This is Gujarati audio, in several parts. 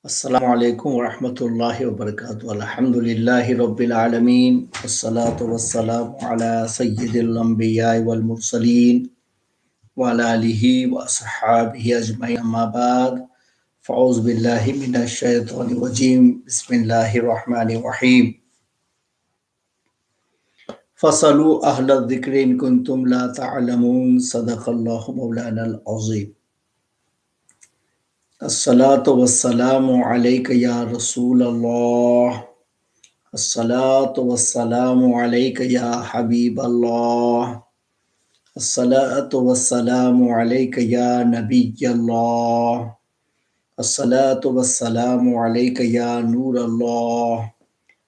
अस्सलामु अलैकुम वरहमतुल्लाहि वबरकातुहू। अल्हम्दुलिल्लाहि रब्बिल आलमीन वस्सलातु वस्सलामु अला सय्यिदिल अंबियाइ वल मुरसलीन व अला आलिहि व अस्हाबिहि अजमईन अम्मा बाद फ़अऊज़ु बिल्लाहि मिनश शैतानिर रजीम बिस्मिल्लाहिर रहमानिर रहीम फ़सअलू अहलज़ ज़िक्रि इन कुन्तुम ला तअलमून सदक़ल्लाहु मौलानल अज़ीम। अस्सलातु वस्सलामु अलैका या रसूल अल्लाह, अस्सलातु वस्सलामु अलैका या हबीब अल्लाह, अस्सलातु वस्सलामु अलैका या नबी अल्लाह, अस्सलातु वस्सलामु अलैका या नूर अल्लाह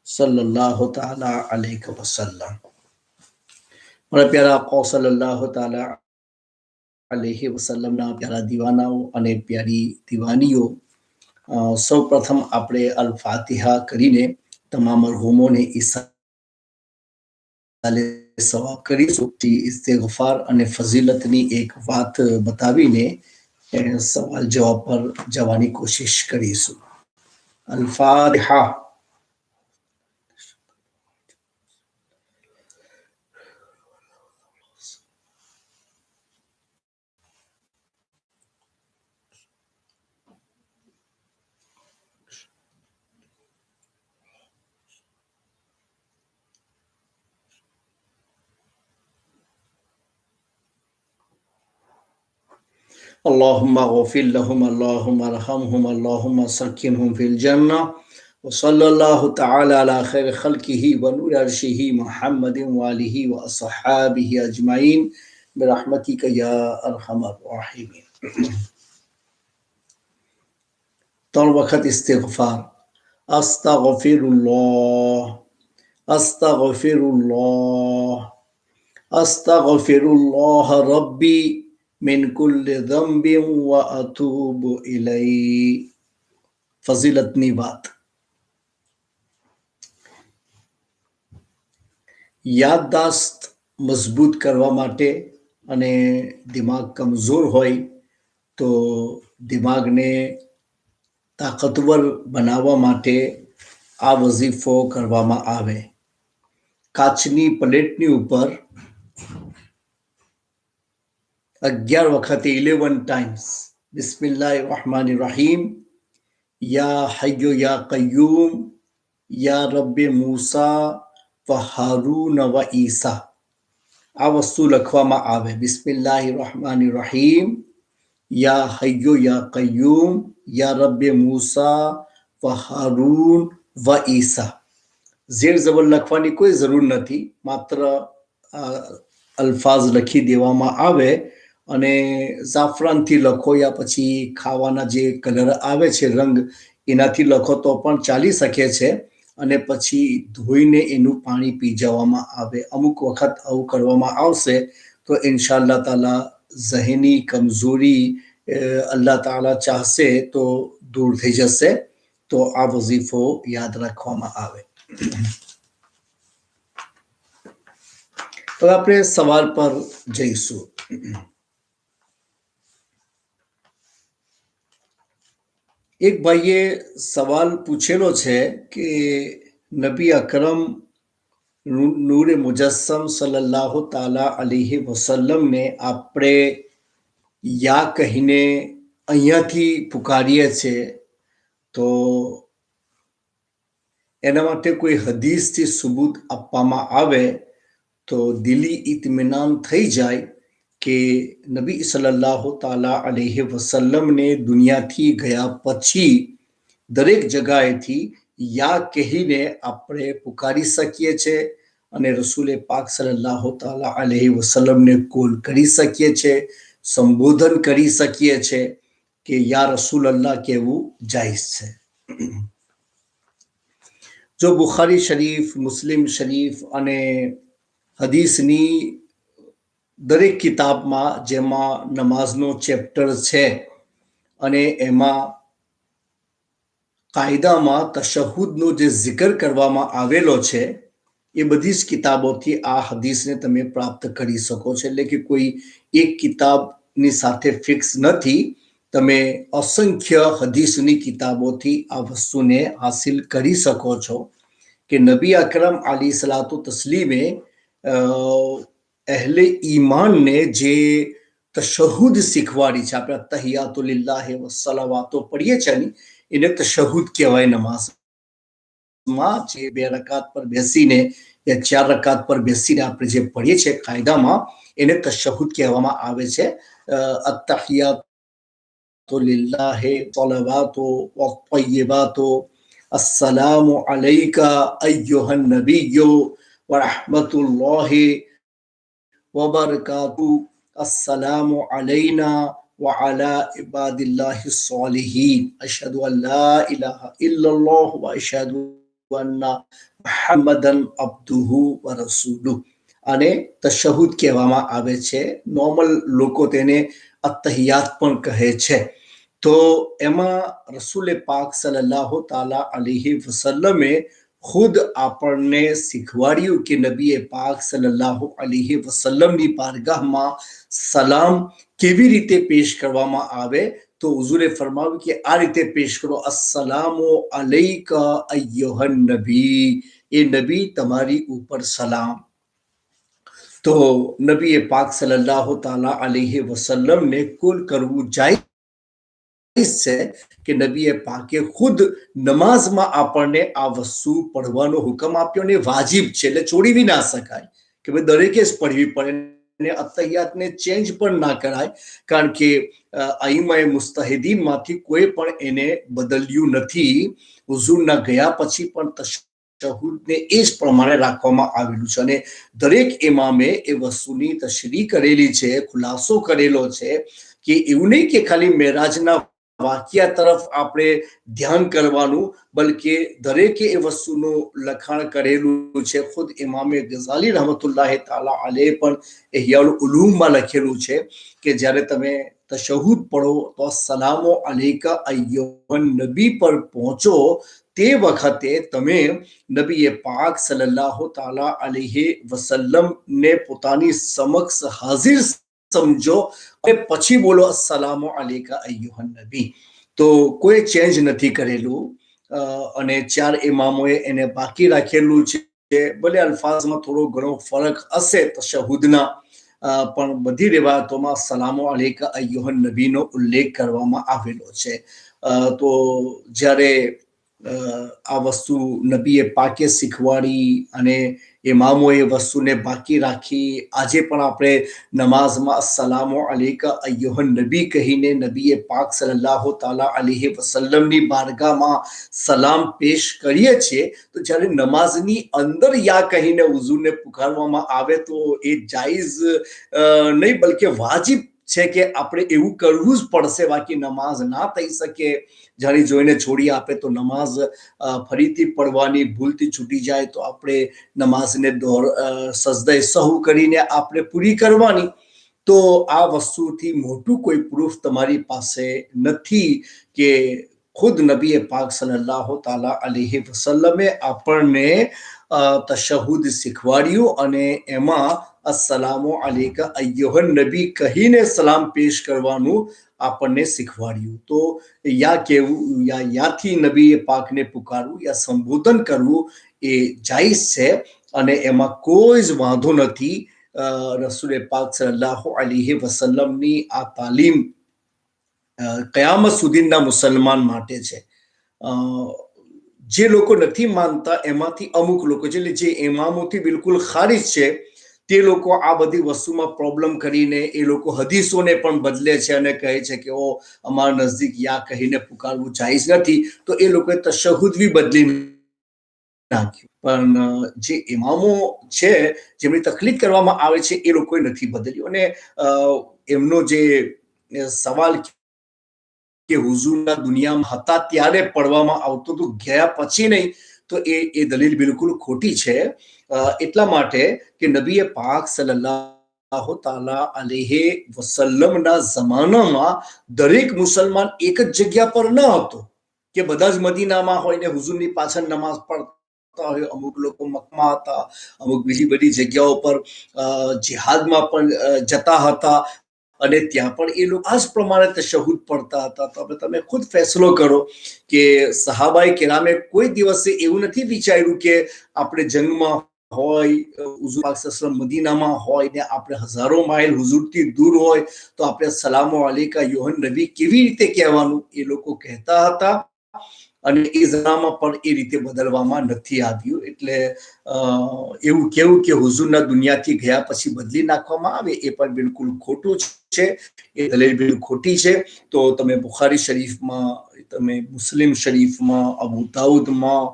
सल्लल्लाहु ताला अलैहि वसल्लम। મારા પ્યારા આકા સલ્લલ્લાહુ તાલા અલૈહિ વસલ્લમના પ્યારા દીવાનાઓ અને પ્યારી દીવાનીઓ, સૌ પ્રથમ આપણે અલ ફાતિહા કરીને તમામ મરહૂમોને ઈસાલે સવાબ કરીશું. ઇસ્તિગફાર અને ફઝીલતની એક વાત બતાવીને સવાલ જવાબ પર જવાની કોશિશ કરીશું. અલ ફાતિહા. اللهم اغفر لهم اللهم ارحمهم اللهم سكنهم في الجنة وصلى الله تعالى على خير خلقه ونور عرشه محمد وآله وأصحابه أجمعين برحمتك يا أرحم الراحمين. 3 વખત ઇસ્તિગફાર. અસ્તગફિરુલ્લાહ, અસ્તગફિરુલ્લાહ, અસ્તગફિરુલ્લાહ રબ્બી મિન કુલ્લિ ذنબિન વ અતૂબુ ઇલૈહી. ફઝીલતની વાત. યાદદાસ્ત મજબૂત કરવા માટે અને દિમાગ કમજોર હોય તો દિમાગને તાકતવર બનાવવા માટે આ વઝીફો કરવામાં આવે. કાચની પ્લેટની ઉપર 11 વખતે 11 times બિસ્મિલ્લાહિર રહમાનિર રહીમ યા હય્યુ યા કય્યુમ યા રબ્બે મૂસા વ હારૂન વ ઈસા. આ વસ્તુ લખવામાં આવે. બિસ્મિલ્લાહિર રહમાનિર રહીમ યા હય્યુ યા કય્યુમ યા રબ્બે મૂસા વ હારૂન વ ઈસા. ઝેર ઝબર લખવાની કોઈ જરૂર નથી, માત્ર અલ્ફાઝ લખી દેવામાં આવે અને ઝાફરાનથી લખો યા પછી ખાવાના જે કલર આવે છે રંગ, એનાથી લખો તો પણ ચાલી શકે છે. અને પછી ધોઈને એનું પાણી પી જવામાં આવે. અમુક વખત આવું કરવામાં આવશે તો ઇન્શાઅલ્લાહ તાલા ઝહેની કમજોરી અલ્લાહ તાલા ચાહશે તો દૂર થઈ જશે. તો આ વઝીફો યાદ રાખવામાં આવે. તો આપણે સવાલ પર જઈશું. એક ભાઈએ સવાલ પૂછેલો છે કે નબી અકરમ નૂરે મુજસ્સમ સલ્લલ્લાહુ તાલા અલૈહિ વસલ્લમને આપણે યા કહીને અહીંયાથી પુકારીએ છીએ, તો એના માટે કોઈ હદીસથી સબૂત આપવામાં આવે તો દિલી ઇત્મીનાન થઈ જાય કે નબી સલ્લલ્લાહુ તાલા અલૈહિ વસલ્લમને દુનિયાથી ગયા પછી દરેક જગાએથી યા કહીને આપણે પુકારી શકીએ છીએ અને રસૂલે પાક સલ્લલ્લાહુ તાલા અલૈહિ વસલ્લમને કોલ કરી શકીએ છીએ, સંબોધન કરી શકીએ છીએ કે યા રસૂલ અલ્લાહ કહેવું જાયઝ છે. જો બુખારી શરીફ, મુસ્લિમ શરીફ અને હદીસની દરેક કિતાબમાં જેમાં નમાઝનો ચેપ્ટર છે અને એમાં કાયદામાં તશહુદનો જે zikr કરવામાં આવેલો છે, એ બધી જ કિતાબોથી આ હદીસને તમે પ્રાપ્ત કરી શકો છો. એટલે કે કોઈ એક કિતાબની સાથે ફિક્સ નથી તમે અસંખ્ય હદીસની કિતાબોથી આ વસ્તુને હાસિલ કરી શકો છો કે નબી અકરમ અલી સલાતુ તસ્લીમે અહેલે ઈમાનને જે તશહુદ શીખવાડી છે. આપણે તહિયાતુ લિલ્લાહી વસ્સલાવાતો પઢીએ છીએ ને, એને તશહુદ કહેવાય. નમાઝમાં જે 2 રકાત પર બેસીને યા 4 રકાત પર બેસીને આપણે જે પઢીએ છીએ કાયદામાં, એને તશહુદ કહેવામાં આવે છે. અત્તહિયાતુ લિલ્લાહી સલાવાતુ વત્તય્યિબાતુ अस्सलामु अलैका अय्युहन नबिय्यु व रहमतुल्लाहि व बरकातुहू अस्सलामु अलैना व अला इबादिल्लाहि सॉलिहीन अशहदु अन ला इलाहा इल्लल्लाह व अशहदु अन्ना मुहम्मदन अब्दुहु व रसूलुहु. આને તશહુદ કહેવામાં આવે છે. નોર્મલ લોકો તેને અત્તહિયાત પણ કહે છે. તો એમાં રસૂલે પાક સલ્લલ્લાહુ તાલા અલૈહિ વસલ્લમે ખુદ આપણને શીખવાડ્યું કે નબીએ પાક સલ્લલ્લાહુ અલૈહિ વસલ્લમની બારગાહમાં સલામ કેવી રીતે પેશ કરવામાં આવે. તો હુઝુરે ફરમાવ્યું કે આ રીતે પેશ કરો, અસ્સલામુ અલૈકા અય્યુહન નબી, એ નબી તમારી ઉપર સલામ. તો નબીએ પાક સલ્લલ્લાહુ તાલા અલૈહિ વસલ્લમને કુલ કરવું જાય છે કે નબીએ પાકે ખુદ નમાઝમાં આપણને આ વસ્તુ પઢવાનો હુકમ આપ્યો ને વાજિબ છે, એટલે છોડી બી ના શકાય કે ભાઈ દરેકે જ પઢવી પડે. અત્તહિયાતને ચેન્જ પણ ના કરાય, કારણ કે આઈમાએ મુસ્તહિદીનમાંથી કોઈ પણ એને બદલ્યું નથી. હુઝુરના ગયા પછી પણ તશહુદને એ જ પ્રમાણે રાખવામાં આવેલું છે અને દરેક ઇમામે એ વસ્તુની તશરીહ કરેલી છે, ખુલાસો કરેલો છે કે એવું નહીં કે ખાલી મેરાજના વાક્યા તરફ આપણે ધ્યાન કરવાનું, બલકે દરેકે એ વસ્તુનું લખાણ કરેલું છે. ખુદ ઇમામે ગઝાલી રહમતુલ્લાહ તાલા અલૈહ પણ ઇહ્યાઉલ ઉલૂમમાં લખેલું છે કે જ્યારે તમે તશહુદ પઢો તો સલામો અલૈકા અય્યુહન નબી પર પહોંચો, તે વખતે તમે નબીએ પાક સલ્લલ્લાહુ તાલા અલૈહિ વસલ્લમને પોતાની સમક્ષ હાજર સમજો અને પછી બોલો અસ્સલામુ અલૈકા અય્યુહન નબી. તો કોઈ ચેન્જ નથી કરેલું અને 4 ઇમામોએ એને બાકી રાખેલું છે. ભલે અલ્ફાઝમાં થોડો ઘણો ફરક હશે તશહુદના, પણ બધી રિવાયતોમાં સલામુ અલૈકા અય્યુહન નબીનો ઉલ્લેખ કરવામાં આવેલો છે. તો જ્યારે આ વસ્તુ નબીએ પાકે શીખવાડી અને ઇમામોએ વસ્તુને બાકી રાખી, આજે પણ આપણે નમાઝમાં અસ્સલામુ અલૈકા અય્યુહન નબી કહીને નબીએ પાક સલ્લલ્લાહુ તાલા અલૈહિ વસલ્લમની બારગાહમાં સલામ પેશ કરીએ છીએ. તો જ્યારે નમાઝની અંદર યા કહીને હુઝુરને પુકારવામાં આવે તો એ જાયઝ નહીં, બલકે વાજિબ છે કે આપણે એવું કરવું જ પડશે, બાકી નમાઝ ના થઈ શકે. જાણી જોઈને છોડી આપે તો નમાઝ ફરીથી પડવાની ભૂલથી છૂટી જાય તો આપણે નમાઝને સજદાએ સહુ કરીને આપણે પૂરી કરવાની. તો આ વસ્તુથી મોટું કોઈ પ્રૂફ તમારી પાસે નથી કે ખુદ નબીએ પાક સલ્લલ્લાહુ તાલા અલૈહિ વસલ્લમે આપણને તશહુદ શીખવાડ્યું અને એમાં અસ્સલામુ અલૈકા અય્યુહન નબી કહીને સલામ પેશ કરવાનું આપણને શીખવાડ્યું. તો યા કહેવું યા યાથી નબીએ પાકને પુકારવું યા સંબોધન કરવું એ જાયઝ છે અને એમાં કોઈ જ વાંધો નથી. રસૂલે પાક સલ્લલ્લાહુ અલૈહિ વસલ્લમની આ તાલીમ કયામત સુધીના મુસલમાન માટે છે. જે લોકો નથી માનતા એમાંથી અમુક લોકો છે, જે ઇમામોથી બિલકુલ ખારિજ છે, તે લોકો આ બધી વસ્તુમાં પ્રોબ્લેમ કરીને એ લોકો હદીસોને પણ બદલે છે અને કહે છે કે ઓ અમારા નજદીક યા કહીને પુકારવું જાયઝ નથી. તો એ લોકોએ તશહુદ બી બદલી નાખ્યું. પણ જે ઇમામો છે જેમની તકલીફ કરવામાં આવે છે એ લોકોએ નથી બદલ્યું. અને એમનો જે સવાલ કે હુઝુરના દુનિયામાં હતા ત્યારે પડવામાં આવતું હતું, ગયા પછી નહીં, તો એ દલીલ બિલકુલ ખોટી છે. એટલા માટે કે નબીએ પાક સલ્લલ્લાહુ તાલા અલૈહિ વસલ્લમના જમાનામાં દરેક મુસલમાન એક જ જગ્યા પર ન હતો કે બધા જ મદીનામાં હોય ને હુઝુરની પાછળ નમાઝ પડતા હોય. અમુક લોકો મક્કામાં હતા, અમુક બીજી બધી જગ્યાઓ પર જિહાદમાં પણ જતા હતા. અને ત્યાં પણ એ લોકો આ જ પ્રમાણે તશહુદ પડતા હતા. તો હવે તમે ખુદ ફેસલો કરો કે સહાબાએ કેરામે કોઈ દિવસે એવું નથી વિચાર્યું કે આપણે જંગમાં હોય, હુઝુર પાક સલ્લલ્લાહુ મદીનામાં હોય ને આપણે હજારો માઇલ હુઝુરથી દૂર હોય તો આપણે સલામો અલેકા યોહન નબી કેવી રીતે કહેવાનું એ લોકો કહેતા હતા. અને એ જમાનામાં પણ એ રીતે બદલવામાં નથી આવ્યું. એટલે એવું કેવું કે હુઝુરના દુનિયાથી ગયા પછી બદલી નાખવામાં આવે એ પણ બિલકુલ ખોટું છે. એ દલીલ બિલકુલ ખોટી છે. તો તમે બુખારી શરીફમાં, તમે મુસ્લિમ શરીફમાં, અબુ દાઉદમાં,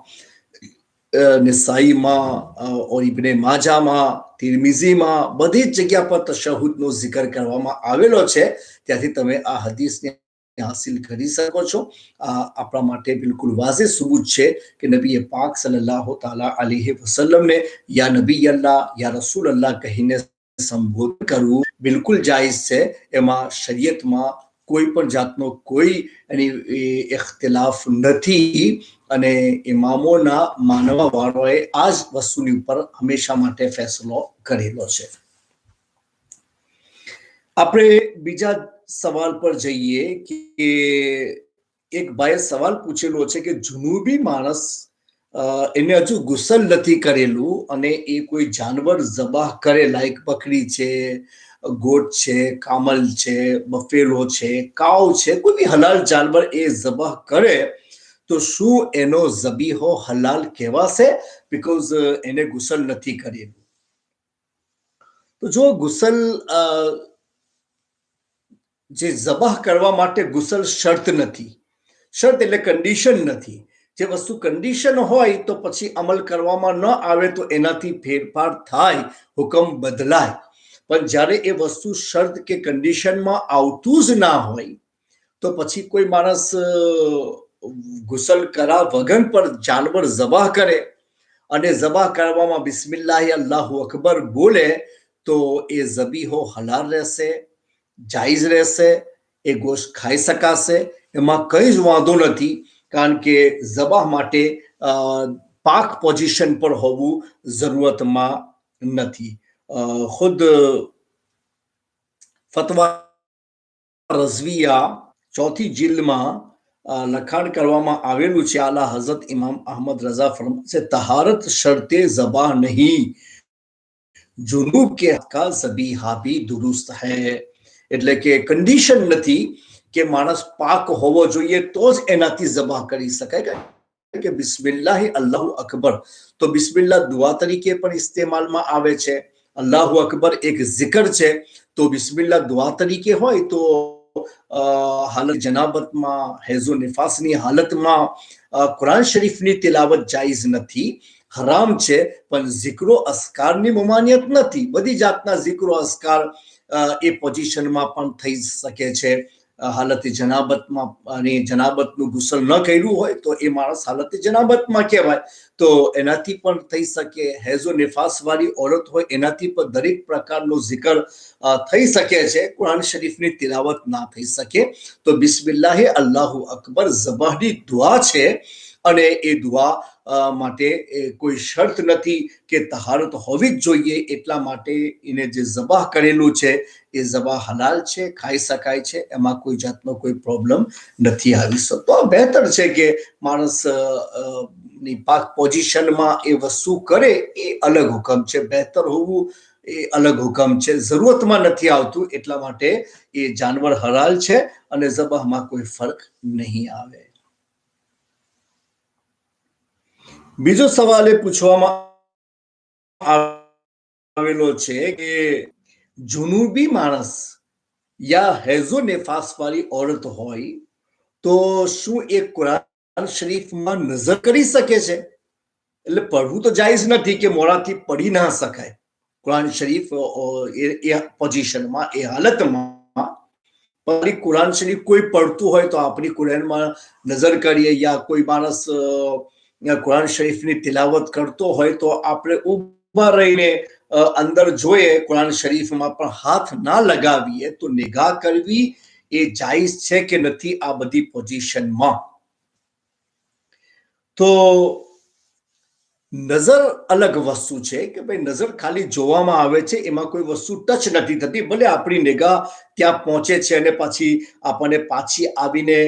નિસાઈમાં, ઓર ઇબ્ને માજામાં, તિરમિઝીમાં બધી જ જગ્યા પર તશહુદનો zikr કરવામાં આવેલો છે. ત્યાંથી તમે આ હદીસને હાસિલ કરી શકો છો. આપણા માટે બિલકુલ વાઝેહ સબૂત છે કે નબી પાક સલ્લલ્લાહુ તાલા અલૈહિ વસલ્લમને યા નબી અલ્લાહ, યા રસૂલ અલ્લાહ કહીને સંબોધન કરવું બિલકુલ જાયઝ છે. એમાં શરીયતમાં કોઈ પણ જાતનો કોઈ ઇખ્તિલાફ નથી. અને ઇમામોના માનવા વાળોએ આ જ વસ્તુની ઉપર હંમેશા માટે ફેસલો કરેલો છે. આપણે બીજા સવાલ પર જઈએ કે એક ભાઈએ સવાલ પૂછેલો છે કે જુનુબી માણસ એને હજુ ગુસલ નથી કરેલું અને એ કોઈ જાનવર ઝબાહ કરે, લાઈક બકરી છે, ગોટ છે, કામલ છે, બફેલો છે, કાવ છે, કોઈ બી હલાલ જાનવર એ ઝબાહ કરે તો શું એનો ઝબીહો હલાલ કહેવાશે? બીકોઝ એને ગુસલ નથી કરેલું. તો જો ગુસલ જે ઝબાહ કરવા માટે ગુસલ શર્ત નથી. શર્ત એટલે કન્ડિશન નથી. જે વસ્તુ કન્ડિશન હોય તો પછી અમલ કરવામાં ન આવે તો એનાથી ફેરફાર થાય, હુકમ બદલાય. પણ જ્યારે એ વસ્તુ શર્ત કે કન્ડિશનમાં આવતું જ ના હોય તો પછી કોઈ માણસ ગુસલ કરા વગર પણ જાનવર ઝબાહ કરે અને ઝબાહ કરવામાં બિસ્મિલ્લાહ અલ્લાહુ અકબર બોલે તો એ ઝબીહો હલાલ રહેશે, જાયઝ રહેશે, એ ગોશ્ત ખાઈ શકાશે. એમાં કંઈ જ વાંધો નથી. કારણ કે ઝબાહ માટે પાક પોઝિશન પર હોવું જરૂરતમાં નથી. ખુદ ફતવા રઝવિયા ચોથી જિલ્દમાં લખાણ કરવામાં આવેલું છે. આલા હઝરત ઇમામ અહમદ રઝા ફરમાતે છે, તહારત શર્તે ઝબાહ નહીં, જુનૂબ કે કા ઝબીહા ભી દુરુસ્ત હૈ. એટલે કે કન્ડિશન નથી કે માણસ પાક હોવો જોઈએ તો જ એનાથી ઝબાહ કરી શકાય. કે બિસ્મિલ્લાહ અલ્લાહુ અકબર તો બિસ્મિલ્લાહ દુઆ તરીકે પણ ઇસ્તેમાલમાં આવે છે. અલ્લાહુ અકબર એક zikr છે. તો બિસ્મિલ્લાહ દુઆ તરીકે હોય તો હાલત જનાબતમાં, હેઝો નિફાસની હાલતમાં કુરાન શરીફની તિલાવત જાયઝ નથી, હરામ છે. પણ zikro અસ્કારની મમાનિયત નથી. બધી જાતના zikro અસ્કાર એ પોઝિશનમાં પણ થઈ શકે છે. હાલત જનાબતમાં અને જનાબતનું ગુસલ ન કર્યું હોય તો એ માણસ હાલત જનાબતમાં કહેવાય. તો એનાથી પણ થઈ શકે. હેઝો નિફાસ વાળી ઓરત હોય એનાથી પણ દરેક પ્રકારનો zikr થઈ શકે છે. કુરાન શરીફની તિલાવત ના થઈ શકે. તો બિસ્મિલ્લાહ અલ્લાહુ અકબર ઝબાહની દુઆ છે અને એ દુઆ માટે કોઈ શર્ત નથી કે તહારત હોવી જ જોઈએ. એટલા માટે એને જે ઝબાહ કરેલું છે એ ઝબાહ હલાલ છે, ખાઈ શકાય છે. એમાં કોઈ જાતનો કોઈ પ્રોબ્લેમ નથી આવી શકતો. બહેતર છે કે માણસ ની પાક પોઝિશનમાં એ વસ્તુ કરે એ અલગ હુકમ છે. બહેતર હોવું એ અલગ હુકમ છે. જરૂરતમાં નથી આવતું એટલા માટે એ જાનવર હલાલ છે અને ઝબાહમાં કોઈ ફર્ક નહીં આવે. બીજો સવાલ એ પૂછવામાં આવેલો છે કે જુનુબી માણસ યા હેઝો નિફાસ વાળી ઓરત હોય તો શું એ કુરાન શરીફમાં નજર કરી શકે છે? એટલે પડવું તો જાયઝ નથી કે મોડાથી પડી ના શકાય. કુરાન શરીફ એ પોઝિશનમાં, એ હાલતમાં કુરાન શરીફ કોઈ પડતું હોય તો આપણી કુરાનમાં નજર કરીએ, યા કોઈ માણસ કુરાન શરીફની તિલાવત કરતો હોય તો આપણે ઉભા રહીને અંદર જોઈએ કુરાન શરીફમાં, પણ હાથ ના લગાવીએ તો નિગાહ કરવી એ જાયઝ છે કે નથી આ બધી પોઝિશનમાં. તો નજર અલગ વસ્તુ છે કે ભાઈ નજર ખાલી જોવામાં આવે છે, એમાં કોઈ વસ્તુ ટચ નથી થતી. ભલે આપણી નિગાહ ત્યાં પહોંચે છે અને પછી આપણને પાછી આવીને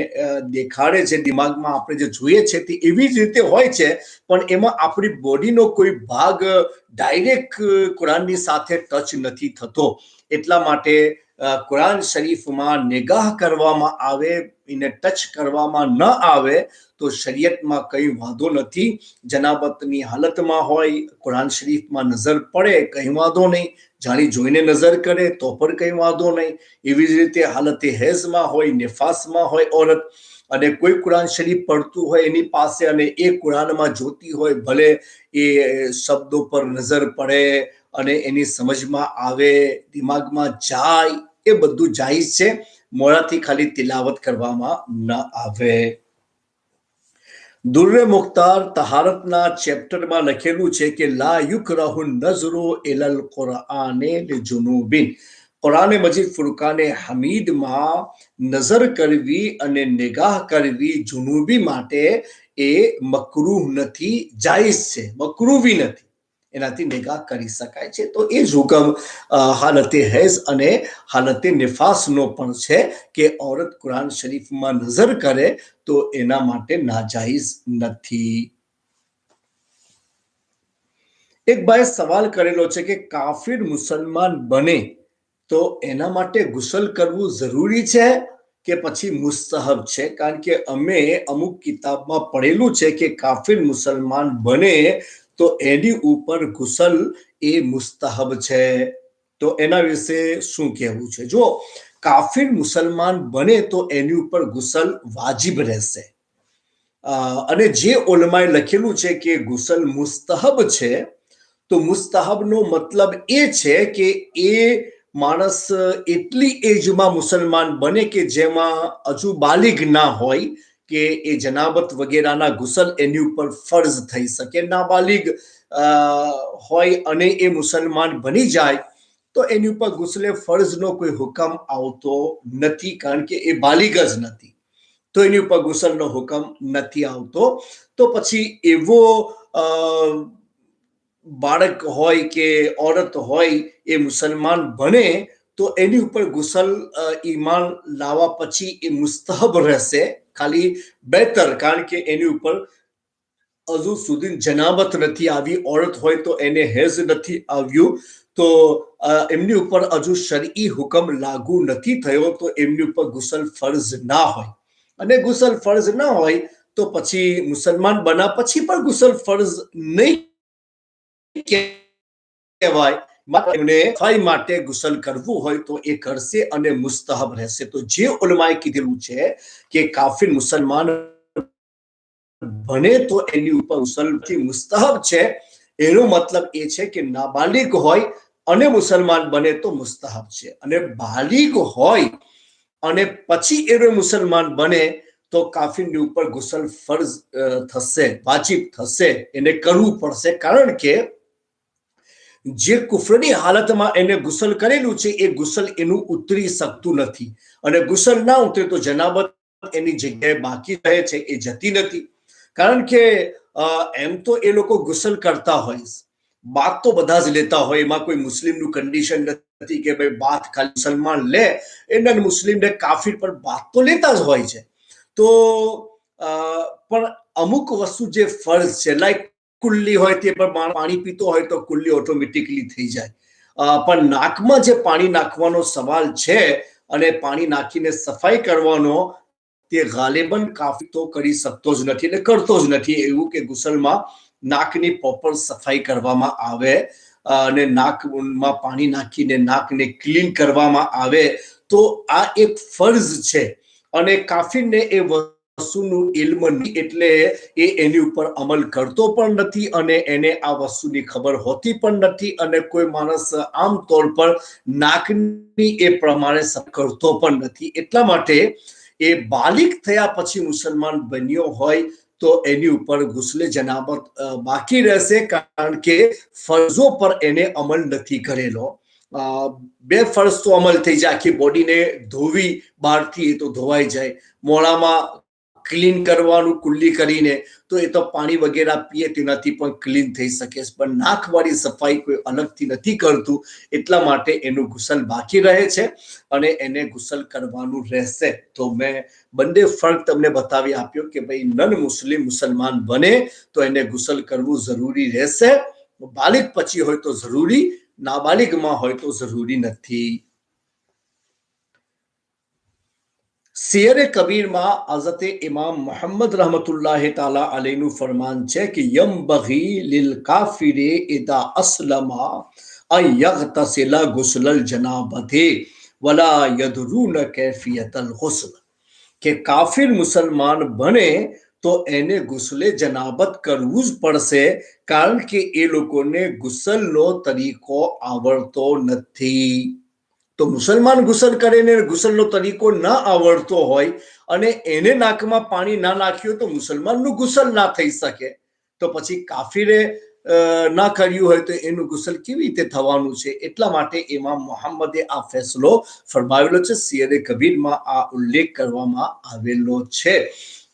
દેખાડે છે દિમાગમાં, આપણે જે જોઈએ છે તે એવી જ રીતે હોય છે, પણ એમાં આપણી બોડીનો કોઈ ભાગ ડાયરેક્ટ કુરાનની સાથે ટચ નથી થતો. એટલા માટે કુરાન શરીફમાં નિગાહ કરવામાં આવે, એને ટચ કરવામાં ન આવે તો શરીયતમાં કંઈ વાંધો નથી. જનાબતની હાલતમાં હોય, કુરાન શરીફમાં નજર પડે, કંઈ વાંધો નહીં. જાણી જોઈને નજર કરે તો પણ કંઈ વાંધો નહીં. એવી જ રીતે હાલતે હેઝમાં હોય, નિફાસમાં હોય ઓરત, અને કોઈ કુરાન શરીફ પડતું હોય એની પાસે અને એ કુરાનમાં જોતી હોય, ભલે એ શબ્દો પર નજર પડે અને એની સમજમાં આવે, દિમાગમાં જાય, એ બધું જાયઝ છે. મોડાથી ખાલી તિલાવત કરવામાં ન આવે. દુર્રે મુખ્તાર તહારતના ચેપ્ટરમાં લખેલું છે કે લા યુકરહુ નઝરુ ઇલલ કુરઆને લિજુનુબિન. કુરાને મજીદ ફુરકાને હમીદમાં નજર કરવી અને નિગાહ કરવી જુનુબી માટે એ મકરૂહ નથી, જાયઝ છે, મકરૂવી નથી. એનાથી નિગાહ કરી શકાય છે. તો એ જ હુકમ હાલતે હેઝ અને હાલતે નિફાસનો પણ છે કે ઓરત કુરાન શરીફમાં નજર કરે તો એના માટે નાજાયઝ નથી. એક ભાઈ સવાલ કરેલો છે કે કાફિર મુસલમાન બને તો એના માટે ગુસલ કરવું જરૂરી છે કે પછી મુસ્તહબ છે? કારણ કે અમે અમુક કિતાબમાં પડેલું છે કે કાફિર મુસલમાન બને તો એની ઉપર ગુસલ એ મુસ્તહબ છે. તો એના વિશે શું કહેવું છે? જો કાફિર મુસલમાન બને તો એની ઉપર ગુસલ વાજિબ રહેશે. અને જે ઉલમાએ લખેલું છે કે ગુસલ મુસ્તહબ છે, તો મુસ્તહબનો મતલબ એ છે કે એ માણસ એટલી એજમાં મુસલમાન બને કે જેમાં હજુ બાલિગ ના હોય, કે એ જનાબત વગેરેના ગુસલ એની ઉપર ફર્જ થઈ શકે. નાબાલિગ હોય અને એ મુસલમાન બની જાય તો એની ઉપર ગુસલે ફર્જનો કોઈ હુકમ આવતો નથી, કારણ કે એ બાલિગ જ નથી. તો એની ઉપર ગુસલનો હુકમ નથી આવતો. તો પછી એવો બાળક હોય કે ઓરત હોય એ મુસલમાન બને તો એની ઉપર ગુસલ ઈમાન લાવવા પછી એ મુસ્તહબ રહેશે, ખાલી બહેતર, કારણ કે એની ઉપર હજુ સુધી જનાબત નથી આવી. ઓરત હોય તો એને હેઝ નથી આવ્યું, તો એમની ઉપર હજુ શરઈ હુકમ લાગુ નથી થયો, તો એમની ઉપર ગુસલ ફર્જ ના હોય. અને ગુસલ ફર્જ ના હોય તો પછી મુસલમાન બના પછી પણ ગુસલ ફર્જ નહીં કહેવાય. એમને ખાઈ માટે ગુસલ કરવું હોય તો એ કરશે અને મુસ્તહબ રહેશે. તો જે ઉલમાએ કીધેલું છે કે કાફિર મુસલમાન બને તો એની ઉપર ગુસલથી મુસ્તહબ છે, એનો મતલબ એ છે કે નાબાલિગ હોય અને મુસલમાન બને તો મુસ્તહબ છે, અને બાલિગ હોય અને પછી એનો મુસલમાન બને તો કાફિરની ઉપર ગુસલ ફર્જ થશે, વાજિબ થશે, એને કરવું પડશે. કારણ કે જે કુફરની હાલતમાં એને ગુસલ કરેલું છે એ ગુસલ એનું ઉતરી શકતું નથી, અને ગુસલ ના ઉતરે તો જનાબત એની જગ્યાએ બાકી રહે છે, એ જતી નથી. કારણ કે એમ તો એ લોકો ગુસલ કરતા હોય, બાત તો બધા જ લેતા હોય, એમાં કોઈ મુસ્લિમનું કન્ડિશન નથી કે ભાઈ બાત ખાલી મુસલમાન લે, એના મુસ્લિમ ને કાફિર પર બાત તો લેતા જ હોય છે. તો પણ અમુક વસ્તુ જે ફર્જ છે, લાઈક કુલ્લી હોય તે પર પાણી પીતો હોય તો કુલ્લી ઓટોમેટિકલી થઈ જાય. પણ નાકમાં જે પાણી નાખવાનો સવાલ છે અને પાણી નાખીને સફાઈ કરવાનો, તે ગાલિબન કાફી તો કરી શકતો જ નથી અને કરતો જ નથી એવું કે ગુસલમાં નાકની પ્રોપર સફાઈ કરવામાં આવે અને નાકમાં પાણી નાખીને નાકને ક્લીન કરવામાં આવે, તો આ એક ફર્જ છે. અને કાફીરને એ વસ્તુનું ઇલ્મ નહીં, એટલે એ એની ઉપર અમલ કરતો પણ નથી અને એને આ વસ્તુની ખબર હોતી પણ નથી, અને કોઈ માણસ આમતોર પર નાકની એ પ્રમાણે કરતો પણ નથી. એટલા માટે એ બાલિગ થયા પછી મુસલમાન બન્યો હોય તો એની ઉપર ગુસ્લે જનાબત બાકી રહેશે, કારણ કે ફરજો પર એને અમલ નથી કરેલો. બે ફર્જ તો અમલ થઈ જાય, આખી બોડીને ધોવી બહારથી તો ધોવાઈ જાય, મોડામાં ક્લીન કરવાનું કુલ્લી કરીને, તો એ તો પાણી વગેરે પીએ તેનાથી પણ ક્લીન થઈ શકે, પણ નાકવાળી સફાઈ કોઈ અલગથી નથી કરતું, એટલા માટે એનું ગુસલ બાકી રહે છે અને એને ગુસલ કરવાનું રહેશે. તો મેં બંને ફર્ક તમને બતાવી આપ્યો કે ભાઈ નન મુસ્લિમ મુસલમાન બને તો એને ગુસલ કરવું જરૂરી રહેશે. બાલિગ પછી હોય તો જરૂરી, નાબાલિગમાં હોય તો જરૂરી નથી. સિયરે કબીરમાં હઝરતે ઇમામ મોહમ્મદ રહમતુલ્લાહ તાલા અલૈનું ફરમાન છે કે યમબગી લિલ કાફિરે ઇદા અસ્લમા અન યગતસિલા ગુસ્લલ જનાબતિ વલા યદરૂન કૈફિયતલ ગુસ્લ, કે કાફિર મુસલમાન બને તો એને ગુસ્લે જનાબત કરવું જ પડશે, કારણ કે એ લોકોને ગુસલનો તરીકો આવડતો નથી. તો મુસલમાન ગુસલ કરે ને ગુસલનો તરીકો ના આવડતો હોય અને એને નાકમાં પાણી ના નાખ્યું તો મુસલમાનનું ગુસલ ના થઈ શકે. તો પછી કાફિરે ના કર્યું હોય તો એનું ગુસલ કેવી રીતે થવાનું છે? એટલા માટે ઇમામ મોહમ્મદે આ ફેસલો ફરમાવેલો છે. સિયરે કબીરમાં આ ઉલ્લેખ કરવામાં આવેલો છે.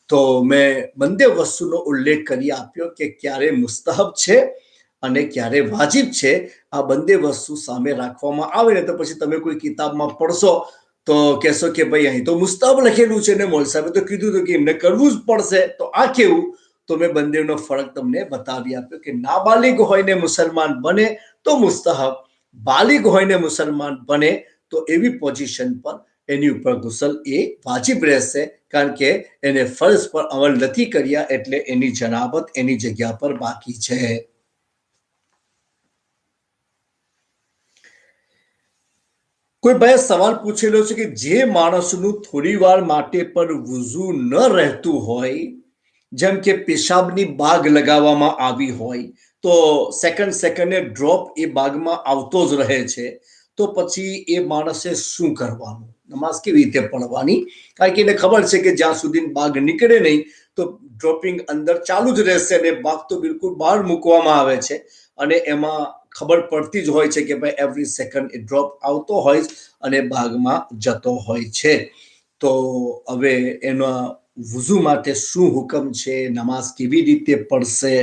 તો મેં બંને વસ્તુનો ઉલ્લેખ કરી આપ્યો કે ક્યારે મુસ્તહબ છે અને ક્યારે વાજિબ છે. આ બંને વસ્તુ સામે રાખવામાં આવે ને તો પછી તમે કોઈ કિતાબમાં પડશો તો કહેશો કે ભાઈ અહીં તો મુસ્તહબ લખેલું છે ને મૌલવી સાહેબે તો કીધું હતું કે એમને કરવું જ પડશે, તો આ કેવું? તો મેં બંનેનો ફરક તમને બતાવી આપ્યો કે નાબાલિગ હોય ને મુસલમાન બને તો મુસ્તહબ, બાલિગ હોય ને મુસલમાન બને તો એવી પોઝિશન પર એની ઉપર ગુસલ એ વાજિબ રહેશે, કારણ કે એને ફરજ પર અમલ નથી કર્યા એટલે એની જનાબત એની જગ્યા પર બાકી છે. કોઈ ભાઈ સવાલ પૂછેલો છે કે જે માણસનું થોડી વાર માટે પણ વુઝુ ન રહેતું હોય, જેમ કે પેશાબની બાગ લગાવવામાં આવી હોય તો સેકન્ડે ડ્રોપ એ બાગમાં આવતો જ રહે છે, તો પછી એ માણસે શું કરવાનું? નમાઝ કેવી રીતે પડવાની? કારણ કે એને ખબર છે કે જ્યાં સુધી બાગ નીકળે નહીં તો ડ્રોપિંગ અંદર ચાલુ જ રહેશે અને બાગ તો બિલકુલ બહાર મૂકવામાં આવે છે અને એમાં ખબર પડતી જ હોય છે કે ભાઈ એવરી સેકન્ડ એ ડ્રોપ આવતો હોય અને બાગમાં જતો હોય છે. તો હવે એના વુઝુ માટે શું હુકમ છે? નમાઝ કેવી રીતે પડશે?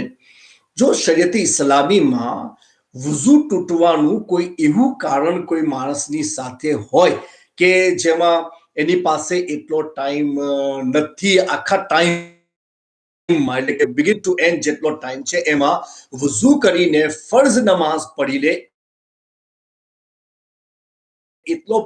જો શરીયત ઇસ્લામીમાં વુઝુ તૂટવાનું કોઈ એવું કારણ કોઈ માણસની સાથે હોય કે જેમાં એની પાસે એટલો ટાઈમ નથી, આખા ટાઈમ એટલે કે બિગિન ટુ એન્ડ જેટલો ટાઈમ છે એમાં વુઝુ કરીને ફર્ઝ નમાઝ પઢી લે, એટલો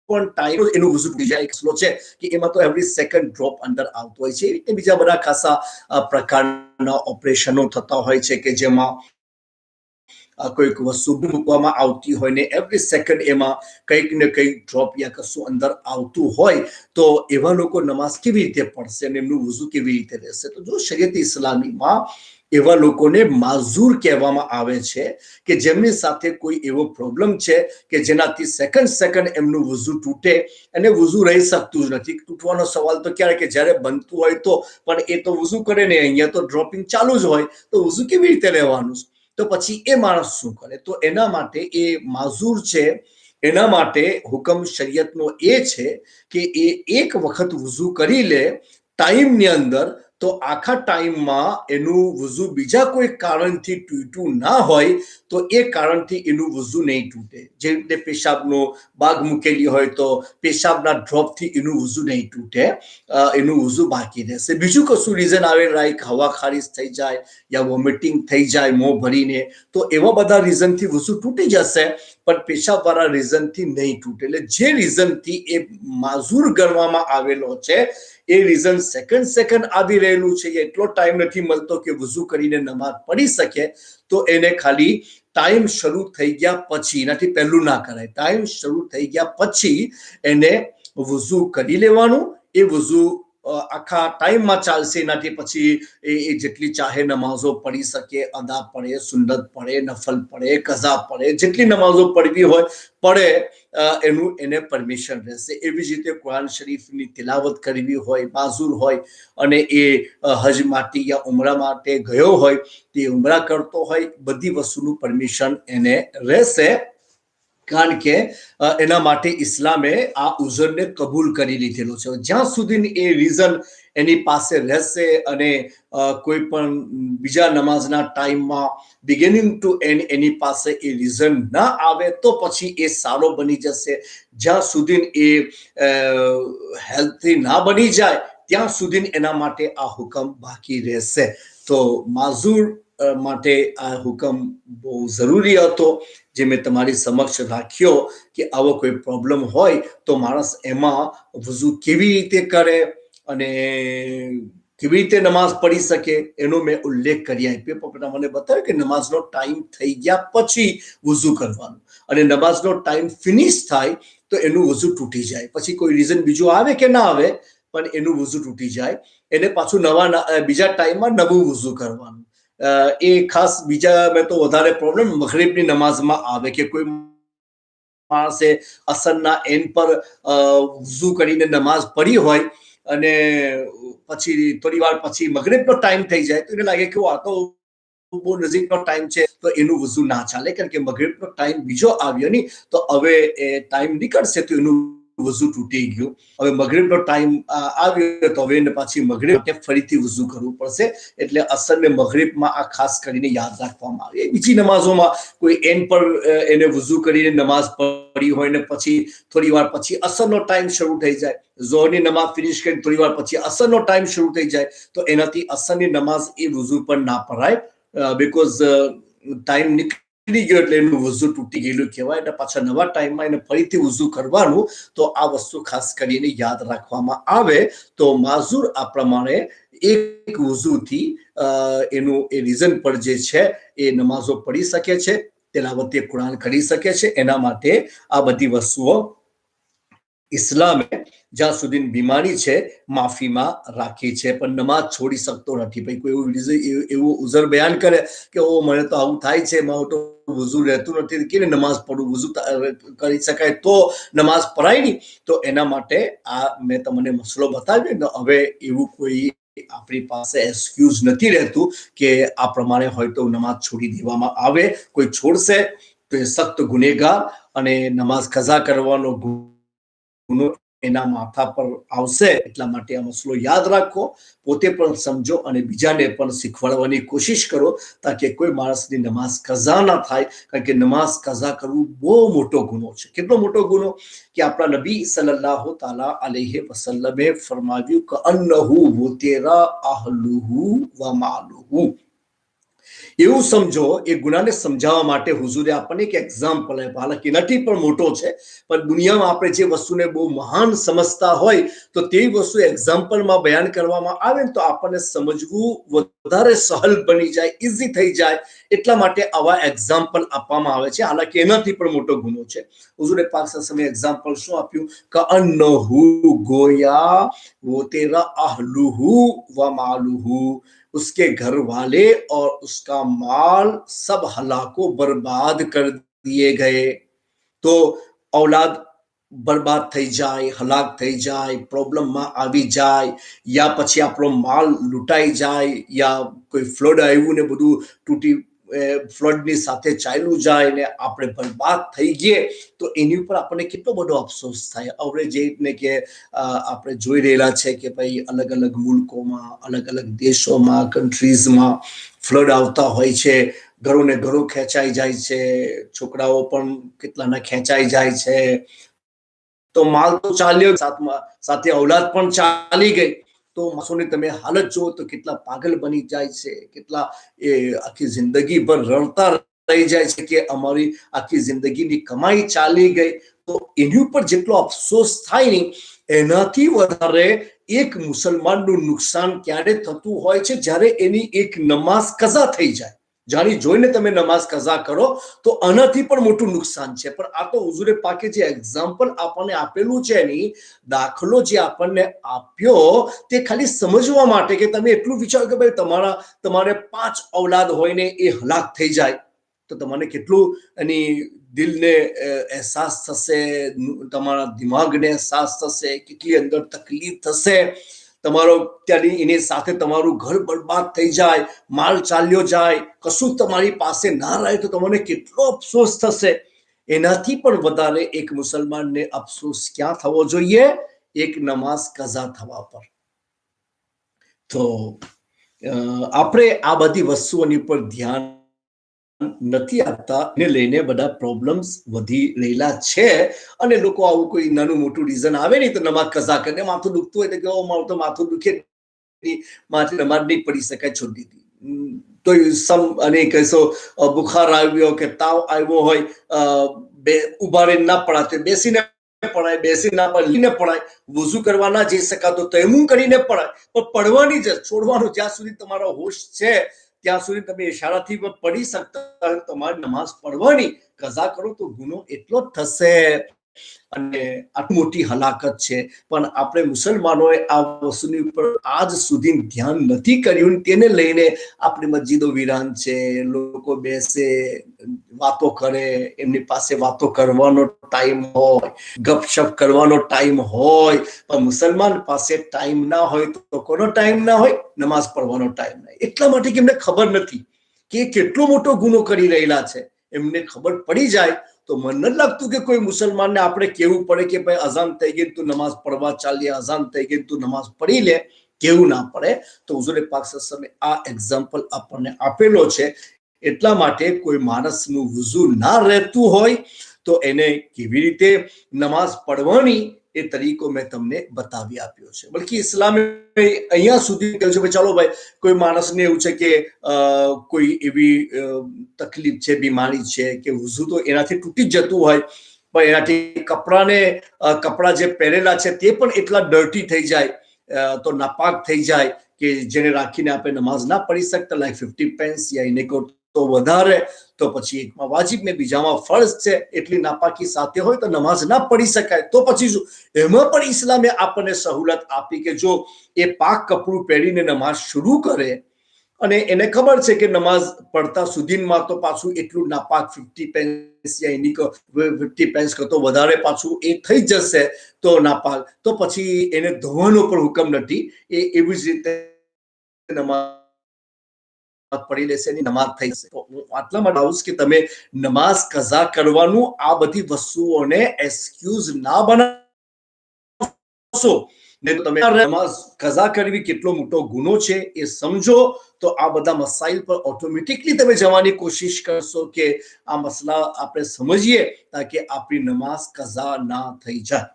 પણ ટાઈમ એનું વુઝુ તૂટી જાય એટલો છે કે એમાં તો એવરી સેકન્ડ ડ્રોપ અંદર આવતો હોય છે. એ બીજા બધા ખાસા પ્રકારના ઓપરેશનો થતા હોય છે કે જેમાં કોઈક વસ્તુ મૂકવામાં આવતી હોય ને એવરી સેકન્ડ એમાં કંઈક ને કંઈક ડ્રોપ યા કશું અંદર આવતું હોય, તો એવા લોકો નમાઝ કેવી રીતે પડશે અને એમનું વુઝુ કેવી રીતે રહેશે? તો જો શરીયત ઇસ્લામીમાં એવા લોકોને માઝૂર કહેવામાં આવે છે કે જેમની સાથે કોઈ એવો પ્રોબ્લેમ છે કે જેનાથી સેકન્ડ એમનું વુઝુ તૂટે અને વુઝુ રહી શકતું જ નથી. તૂટવાનો સવાલ તો ક્યારે કે જ્યારે બનતું હોય તો, પણ એ તો વુઝુ કરે ને, અહીંયા તો ડ્રોપિંગ ચાલુ જ હોય, તો વુઝુ કેવી રીતે રહેવાનું? તો પછી એ માણસ શું કરે? તો એના માટે એ માઝૂર છે, એના માટે હુકમ શરીયતનો એ છે કે એ એક વખત વુઝુ કરી લે ટાઈમની અંદર, તો આખા ટાઈમમાં એનું વુઝુ બીજા કોઈ કારણથી તૂટ્યું ના હોય તો એ કારણથી એનું વુઝુ નહીં તૂટે. જે રીતે પેશાબનો બાગ મૂકેલી હોય તો પેશાબના ડ્રોપથી એનું વુઝુ નહીં તૂટે, એનું વુઝુ બાકી રહેશે. બીજું કશું રીઝન આવે, લાઈક હવા ખારીજ થઈ જાય યા વોમિટિંગ થઈ જાય મોં ભરીને, તો એવા બધા રીઝનથી વુઝુ તૂટી જશે, પણ પેશાબવાળા રીઝનથી નહીં તૂટે. એટલે જે રીઝનથી એ માઝૂર ગણવામાં આવેલો છે એ રીઝન સેકન્ડ આવી રહેલું છે, એટલો ટાઈમ નથી મળતો કે વુઝુ કરીને નમાઝ પઢી શકે, તો એને ખાલી ટાઈમ શરૂ થઈ ગયા પછી, એનાથી પહેલું ના કરાય, ટાઈમ શરૂ થઈ ગયા પછી એને વુઝુ કરી લેવાનું. એ વુઝુ આખા ટાઈમમાં ચાલશે, એનાથી પછી એ જેટલી ચાહે નમાઝો પઢી શકે, અદા પડે, સુન્નત પડે, નફલ પડે, કઝા પડે, જેટલી નમાઝો પઢવી હોય પડે, એનું એને પરમિશન રહેશે. એવી જ રીતે કુરાન શરીફની તિલાવત કરવી હોય, માઝૂર હોય અને એ હજ માટે યા ઉમરા માટે ગયો હોય, તે ઉમરા કરતો હોય, બધી વસ્તુનું પરમિશન એને રહેશે, કારણ કે એના માટે ઇસ્લામે આ ઉઝરને કબૂલ કરી લીધેલો છે. જ્યાં સુધી એ રીઝન એની પાસે રહેશે અને કોઈ પણ બીજા નમાઝના ટાઈમમાં બિગિનિંગ ટુ એન્ડ એની પાસે એ રીઝન ના આવે તો પછી એ સારો બની જશે. જ્યાં સુધી એ હેલ્થી ના બની જાય ત્યાં સુધી એના માટે આ હુકમ બાકી રહેશે. તો માઝૂર માટે આ હુકમ બહુ જરૂરી હતો, જે મેં તમારી સમક્ષ રાખ્યો કે આવો કોઈ પ્રોબ્લેમ હોય તો માણસ એમાં વઝુ કેવી રીતે કરે અને કેવી રીતે નમાઝ પઢી શકે એનો મેં ઉલ્લેખ કરી આપ્યો. મને બતાવ્યું કે નમાઝનો ટાઈમ થઈ ગયા પછી વઝુ કરવાનું, અને નમાઝનો ટાઈમ ફિનિશ થાય તો એનું વઝુ તૂટી જાય. પછી કોઈ રીઝન બીજું આવે કે ના આવે પણ એનું વઝુ તૂટી જાય, એને પાછું બીજા ટાઈમમાં નવું વઝુ કરવાનું. એ ખાસ બીજા મેં તો વધારે પ્રોબ્લેમ મગરિબની નમાઝમાં આવે કે કોઈ માણસે અસરના એન્ડ પર વઝુ કરીને નમાઝ પઢી હોય અને પછી થોડી વાર પછી મગરિબનો ટાઈમ થઈ જાય તો એને લાગે કે આ તો બહુ નજીકનો ટાઈમ છે તો એનું વઝુ ના ચાલે, કારણ કે મગરિબનો ટાઈમ બીજો આવ્યો નહીં તો હવે એ ટાઈમ નીકળશે તો એનું વઝુ તૂટી ગયું. હવે મગરિબનો ટાઈમ આવ્યો તો હવે એને પાછી મગરિબ ફરીથી વઝુ કરવું પડશે. એટલે અસર ને મગરિબમાં આ ખાસ કરીને યાદ રાખવામાં આવે. બીજી નમાઝોમાં કોઈ એન્ડ પર એને વઝુ કરીને નમાઝ પઢી હોય ને પછી થોડી વાર પછી અસરનો ટાઈમ શરૂ થઈ જાય, ઝોહરની નમાઝ ફિનિશ કરીને થોડી વાર પછી અસરનો ટાઈમ શરૂ થઈ જાય તો એનાથી અસરની નમાઝ એ વઝુ પર ના પઢાય, બીકોઝ ટાઈમ નીકળી ગયો એટલે એનું વઝુ તૂટી ગયેલું કહેવાય. એટલે પાછા નવા ટાઈમમાં એને ફરીથી વઝુ કરવાનું. તો આ વસ્તુ ખાસ કરીને યાદ રાખવામાં આવે. તો માઝૂર આ પ્રમાણે એક વઝુથી એનું એ રીઝન પર જે છે એ નમાઝો પઢી શકે છે, તેલાવતે કુરાન કરી શકે છે. એના માટે આ બધી વસ્તુઓ ઇસ્લામે જ્યાં સુધી બીમારી છે માફીમાં રાખી છે, પણ નમાઝ છોડી શકતો નથી. ભાઈ કોઈ એવું ઉઝર બયાન કરે કે ઓ મને તો આવું થાય છે, મારું તો વઝુ રહેતું નથી, કેને નમાઝ પઢું, વઝુ કરી શકાય તો નમાઝ પઢાય નહીં. તો એના માટે આ મેં તમને મસલો બતાવ્યો ને, હવે એવું કોઈ આપણી પાસે એક્સક્યુઝ નથી રહેતું કે આ પ્રમાણે હોય તો નમાઝ છોડી દેવામાં આવે. કોઈ છોડશે તો એ સખ્ત ગુનેગાર અને નમાઝ કઝા કરવાનો ગુનો એના માથા પર આવશે. એટલા માટે આ મસલો યાદ રાખો, પોતે પણ સમજો અને બીજાને પણ શીખવાડવાની કોશિશ કરો તાકે કોઈ માણસની નમાઝ કઝા ના થાય. કારણ કે નમાઝ કઝા કરવું બહુ મોટો ગુનો છે. કેટલો મોટો ગુનો કે આપણા નબી સલ્લલ્લાહુ તાલા અલૈહિ વસલ્લમે ફરમાવ્યું કે અન્નહુ વુતિરા અહલુહુ વ માલુહુ. એવું સમજો, એ ગુનાને સમજાવવા માટે હુઝુરે આપણને એક એક્ઝામ્પલ આપ્યો. હાલાકી નથી પણ મોટો છે, પણ દુનિયામાં આપણે જે વસ્તુને બહુ મહાન સમજતા હોય તો તે વસ્તુ એક્ઝામ્પલમાં બયાન કરવામાં આવે તો આપણને સમજવું વધારે સહલ બની જાય, ઇઝી થઈ જાય. એટલા માટે આવા એક્ઝામ્પલ આપવામાં આવે છે. હાલાકી એનાથી પણ મોટો ગુનો છે. હુઝુરે પાક સમય એક્ઝામ્પલ શું આપ્યું કે અન્નહુ ગોયા વો તેરા અહલુહુ વ માલુહુ, उसके घर वाले और उसका माल सब हलाको बर्बाद कर दिए गए. तो औलाद બરબાદ થઈ જાય, હલાક થઈ જાય, પ્રોબ્લેમમાં આવી જાય, યા પછી આપણો માલ લૂંટાઈ જાય, યા કોઈ ફ્લડ આવ્યું ને બધું તૂટી ફ્લડની સાથે ચાલ્યું જાય ને આપણે બરબાદ થઈ ગયે તો એની ઉપર આપણને કેટલો બધો અફસોસ થાય. હવે જે કે આપણે જોઈ રહેલા છે કે ભાઈ અલગ અલગ મુલ્કોમાં, અલગ અલગ દેશોમાં, કન્ટ્રીઝમાં ફ્લડ આવતા હોય છે, ઘરોને ઘરો ખેંચાઈ જાય છે, છોકરાઓ પણ કેટલાના ખેંચાઈ જાય છે, તો માલ તો ચાલ્યો, સાથે ઔલાદ પણ ચાલી ગઈ. તો માણસોની તમે હાલત જુઓ તો કેટલા પાગલ બની જાય છે, કેટલા એ આખી જિંદગી ભર રડતા રહી જાય છે કે અમારી આખી જિંદગીની કમાઈ ચાલી ગઈ. તો એની ઉપર જેટલો અફસોસ થાય ને એનાથી વધારે એક મુસલમાનનું નુકસાન ક્યારે થતું હોય છે જ્યારે એની એક નમાઝ કઝા થઈ જાય. જાણી જોઈને તમે નમાઝ કઝા કરો તો આનાથી પણ મોટું નુકસાન છે. પણ આ તો હુઝુરે પાકે જે એક્ઝામ્પલ આપણને આપેલું છે એની દાખલો જે આપણને આપ્યો તે ખાલી સમજવા માટે કે તમે એટલું વિચારો કે ભાઈ તમારે 5 ઔલાદ હોય ને એ હલાક થઈ જાય તો તમને કેટલું એની દિલને અહેસાસ થશે, તમારા દિમાગને અહેસાસ થશે, કેટલી અંદર તકલીફ થશે. તમારો ત્યાંની એની સાથે તમારું ઘર બરબાદ થઈ જાય, માલ ચાલ્યો જાય, કશું તમારી પાસે ના રહે તો તમને કેટલો અફસોસ થશે. એનાથી પણ વધારે એક મુસલમાનને અફસોસ ક્યાં થવો જોઈએ? એક નમાઝ કઝા થવા પર. તો આપણે આ બધી વસ્તુઓની પર ધ્યાન નથી આપતા, એને લઈને બધા પ્રોબ્લેમ્સ વધી રહેલા છે. અને લોકો આવું કોઈ નાનું મોટું રીઝન આવે ને તો નમાઝ કઝા કરીને, માથું દુખતું હોય તો કે મારું તો માથું દુખે, માથે નમાઝ નહીં પડી શકાય, છોડી દીધી. તો અને કહેશો બુખાર આવ્યો કે તાવ આવ્યો હોય, ઉભા રહીને ના પડાય, બેસીને પડાય, બેસી ના લઈને પડાય, વુઝુ કરવા ના જઈ શકાતો તયમુમ કરીને પડાય, પણ પડવાની જ, છોડવાનું જ્યાં સુધી તમારો હોશ છે ત્યાં સુધી તમે ઇશારાથી પડી શકતા, તમારી નમાઝ પડવાની, કઝા કરો તો ગુનો એટલો જ થશે. અને આટલી મોટી હલાકત છે, પણ આપણે મુસલમાનોએ આ વસ્તુની ઉપર આજ સુધી ધ્યાન નથી કર્યું. તેને લઈને આપણી મસ્જિદો વિરાન છે, લોકો બેસે, વાતો કરે, એમની પાસે વાતો કરવાનો ટાઈમ હોય, ગપશપ કરવાનો ટાઈમ હોય, પણ મુસલમાન પાસે ટાઈમ ના હોય તો કોનો ટાઈમ ના હોય? નમાઝ પડવાનો ટાઈમ ના. એટલા માટે કે એમને ખબર નથી કે કેટલો મોટો ગુનો કરી રહેલા છે. એમને ખબર પડી જાય તો મને નથી લાગતું કે કોઈ મુસલમાનને આપણે કેવું પડે કે ભાઈ અઝાન થઈ ગઈ તું નમાઝ પડવા ચાલીએ, અઝાન થઈ ગઈ તું નમાઝ પડી લે, કેવું ના પડે. તો હુઝુર પાક સલ્લલ્લાહુ અલૈહિ વસલ્લમે આ એક્ઝામ્પલ આપણને આપેલો છે. એટલા માટે કોઈ માણસનું વુઝુ ના રહેતું હોય તો એને કેવી રીતે નમાઝ પડવાની એ તરીકો મેં તમને બતાવી આપ્યો છે. બલકી ઇસ્લામે અહીંયા સુધી કહ્યું છે, ચાલો ભાઈ કોઈ માણસને એવું છે કે કોઈ એવી તકલીફ છે, બીમારી છે કે વુઝુ તો એનાથી તૂટી જ જતું હોય, પણ એનાથી કપડા જે પહેરેલા છે તે પણ એટલા ડર્ટી થઈ જાય, તો નાપાક થઈ જાય કે જેને રાખીને આપણે નમાઝ ના પડી શકતા, લાઈક 50 પેન્સ યા એને તો વધારે, તો પછી એકમાં વાજિબ ને બીજામાં ફરજ છે, એટલી નાપાકી સાથે હોય તો નમાઝ ના પડી શકાય. તો પછી શું? એમાં પણ ઇસ્લામે આપણને સહુલત આપી કે જો એ પાક કપડું પહેરીને નમાઝ શરૂ કરે અને એને ખબર છે કે નમાઝ પડતા સુધીમાં તો પાછું એટલું નાપાક 50 પેન્સ યા એની 50 પેન્સ કરતો વધારે પાછું એ થઈ જશે તો નાપાક, તો પછી એને ધોવાનો પણ હુકમ નથી. એ એવી જ રીતે નમાઝ પડી લેશે, એની નમાઝ થઈ જશે. હું આટલા માટે આવું કે તમે નમાઝ કઝા કરવાનું આ બધી વસ્તુઓને એક્સક્યુઝ ના બનાવશો. ને તો તમે નમાઝ કઝા કરવી કેટલો મોટો ગુનો છે એ સમજો, તો આ બધા મસાઇલ પર ઓટોમેટિકલી તમે જવાની કોશિશ કરશો કે આ મસલા આપણે સમજીએ તાકે આપણી નમાઝ કઝા ના થઈ જાય.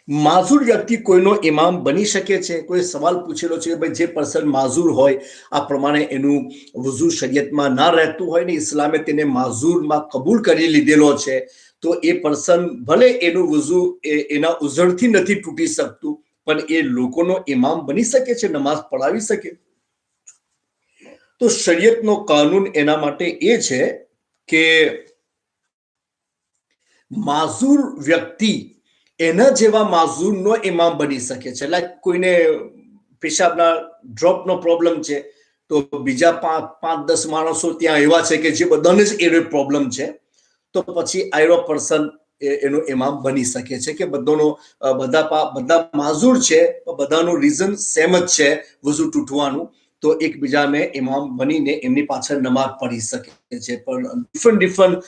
માઝૂર વ્યક્તિ કોઈનો ઇમામ બની શકે છે? કોઈ સવાલ પૂછેલો છે ભાઈ જે પર્સન માઝૂર હોય, આ પ્રમાણે એનું વુઝુ શરીયતમાં ના રહેતું હોય ને ઇસ્લામે તેને માઝૂરમાં કબૂલ કરી લીધેલો છે, તો એ પર્સન ભલે એનું વુઝુ એના ઉઝળથી નથી તૂટી શકતું, પણ એ લોકોનો ઇમામ બની શકે છે, નમાઝ પઢાવી શકે. તો શરીયતનો કાનૂન એના માટે એ છે કે માઝૂર વ્યક્તિ એના જેવા માઝૂરનો ઇમામ બની શકે છે. લાઈક કોઈને પેશાબના ડ્રોપનો પ્રોબ્લેમ છે, તો બીજા 5-10 માણસો ત્યાં એવા છે કે જે બધાને જ એનો પ્રોબ્લેમ છે, તો પછી આયરો પર્સન એનો ઇમામ બની શકે છે કે બધા માઝૂર છે, બધાનું રીઝન સેમ જ છે વુઝુ તૂટવાનું, તો એકબીજાને ઇમામ બનીને એમની પાછળ નમાઝ પઢી શકે છે. પણ ડિફરન્ટ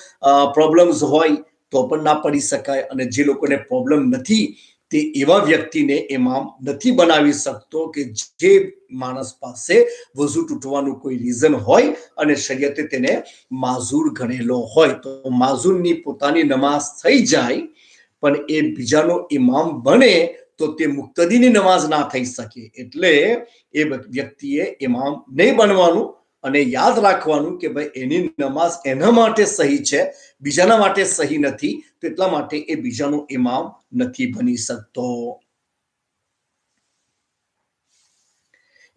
પ્રોબ્લેમ્સ હોય તો પણ ના પડી શકાય. અને જે લોકોને પ્રોબ્લેમ નથી તે એવા વ્યક્તિને ઇમામ નથી બનાવી શકતો કે જે માણસ પાસે વઝુ તૂટવાનું કોઈ રીઝન હોય અને શરીયતે તેને માઝૂર ગણેલો હોય. તો માઝૂરની પોતાની નમાઝ થઈ જાય, પણ એ બીજાનો ઇમામ બને તો તે મુક્તદીની નમાઝ ના થઈ શકે. એટલે એ વ્યક્તિએ ઇમામ નહીં બનવાનું અને યાદ રાખવાનું કે ભાઈ એની નમાઝ એના માટે સહી છે, બીજાના માટે સહી નથી, તો એટલા માટે એ બીજાનો ઇમામ નથી બની શકતો.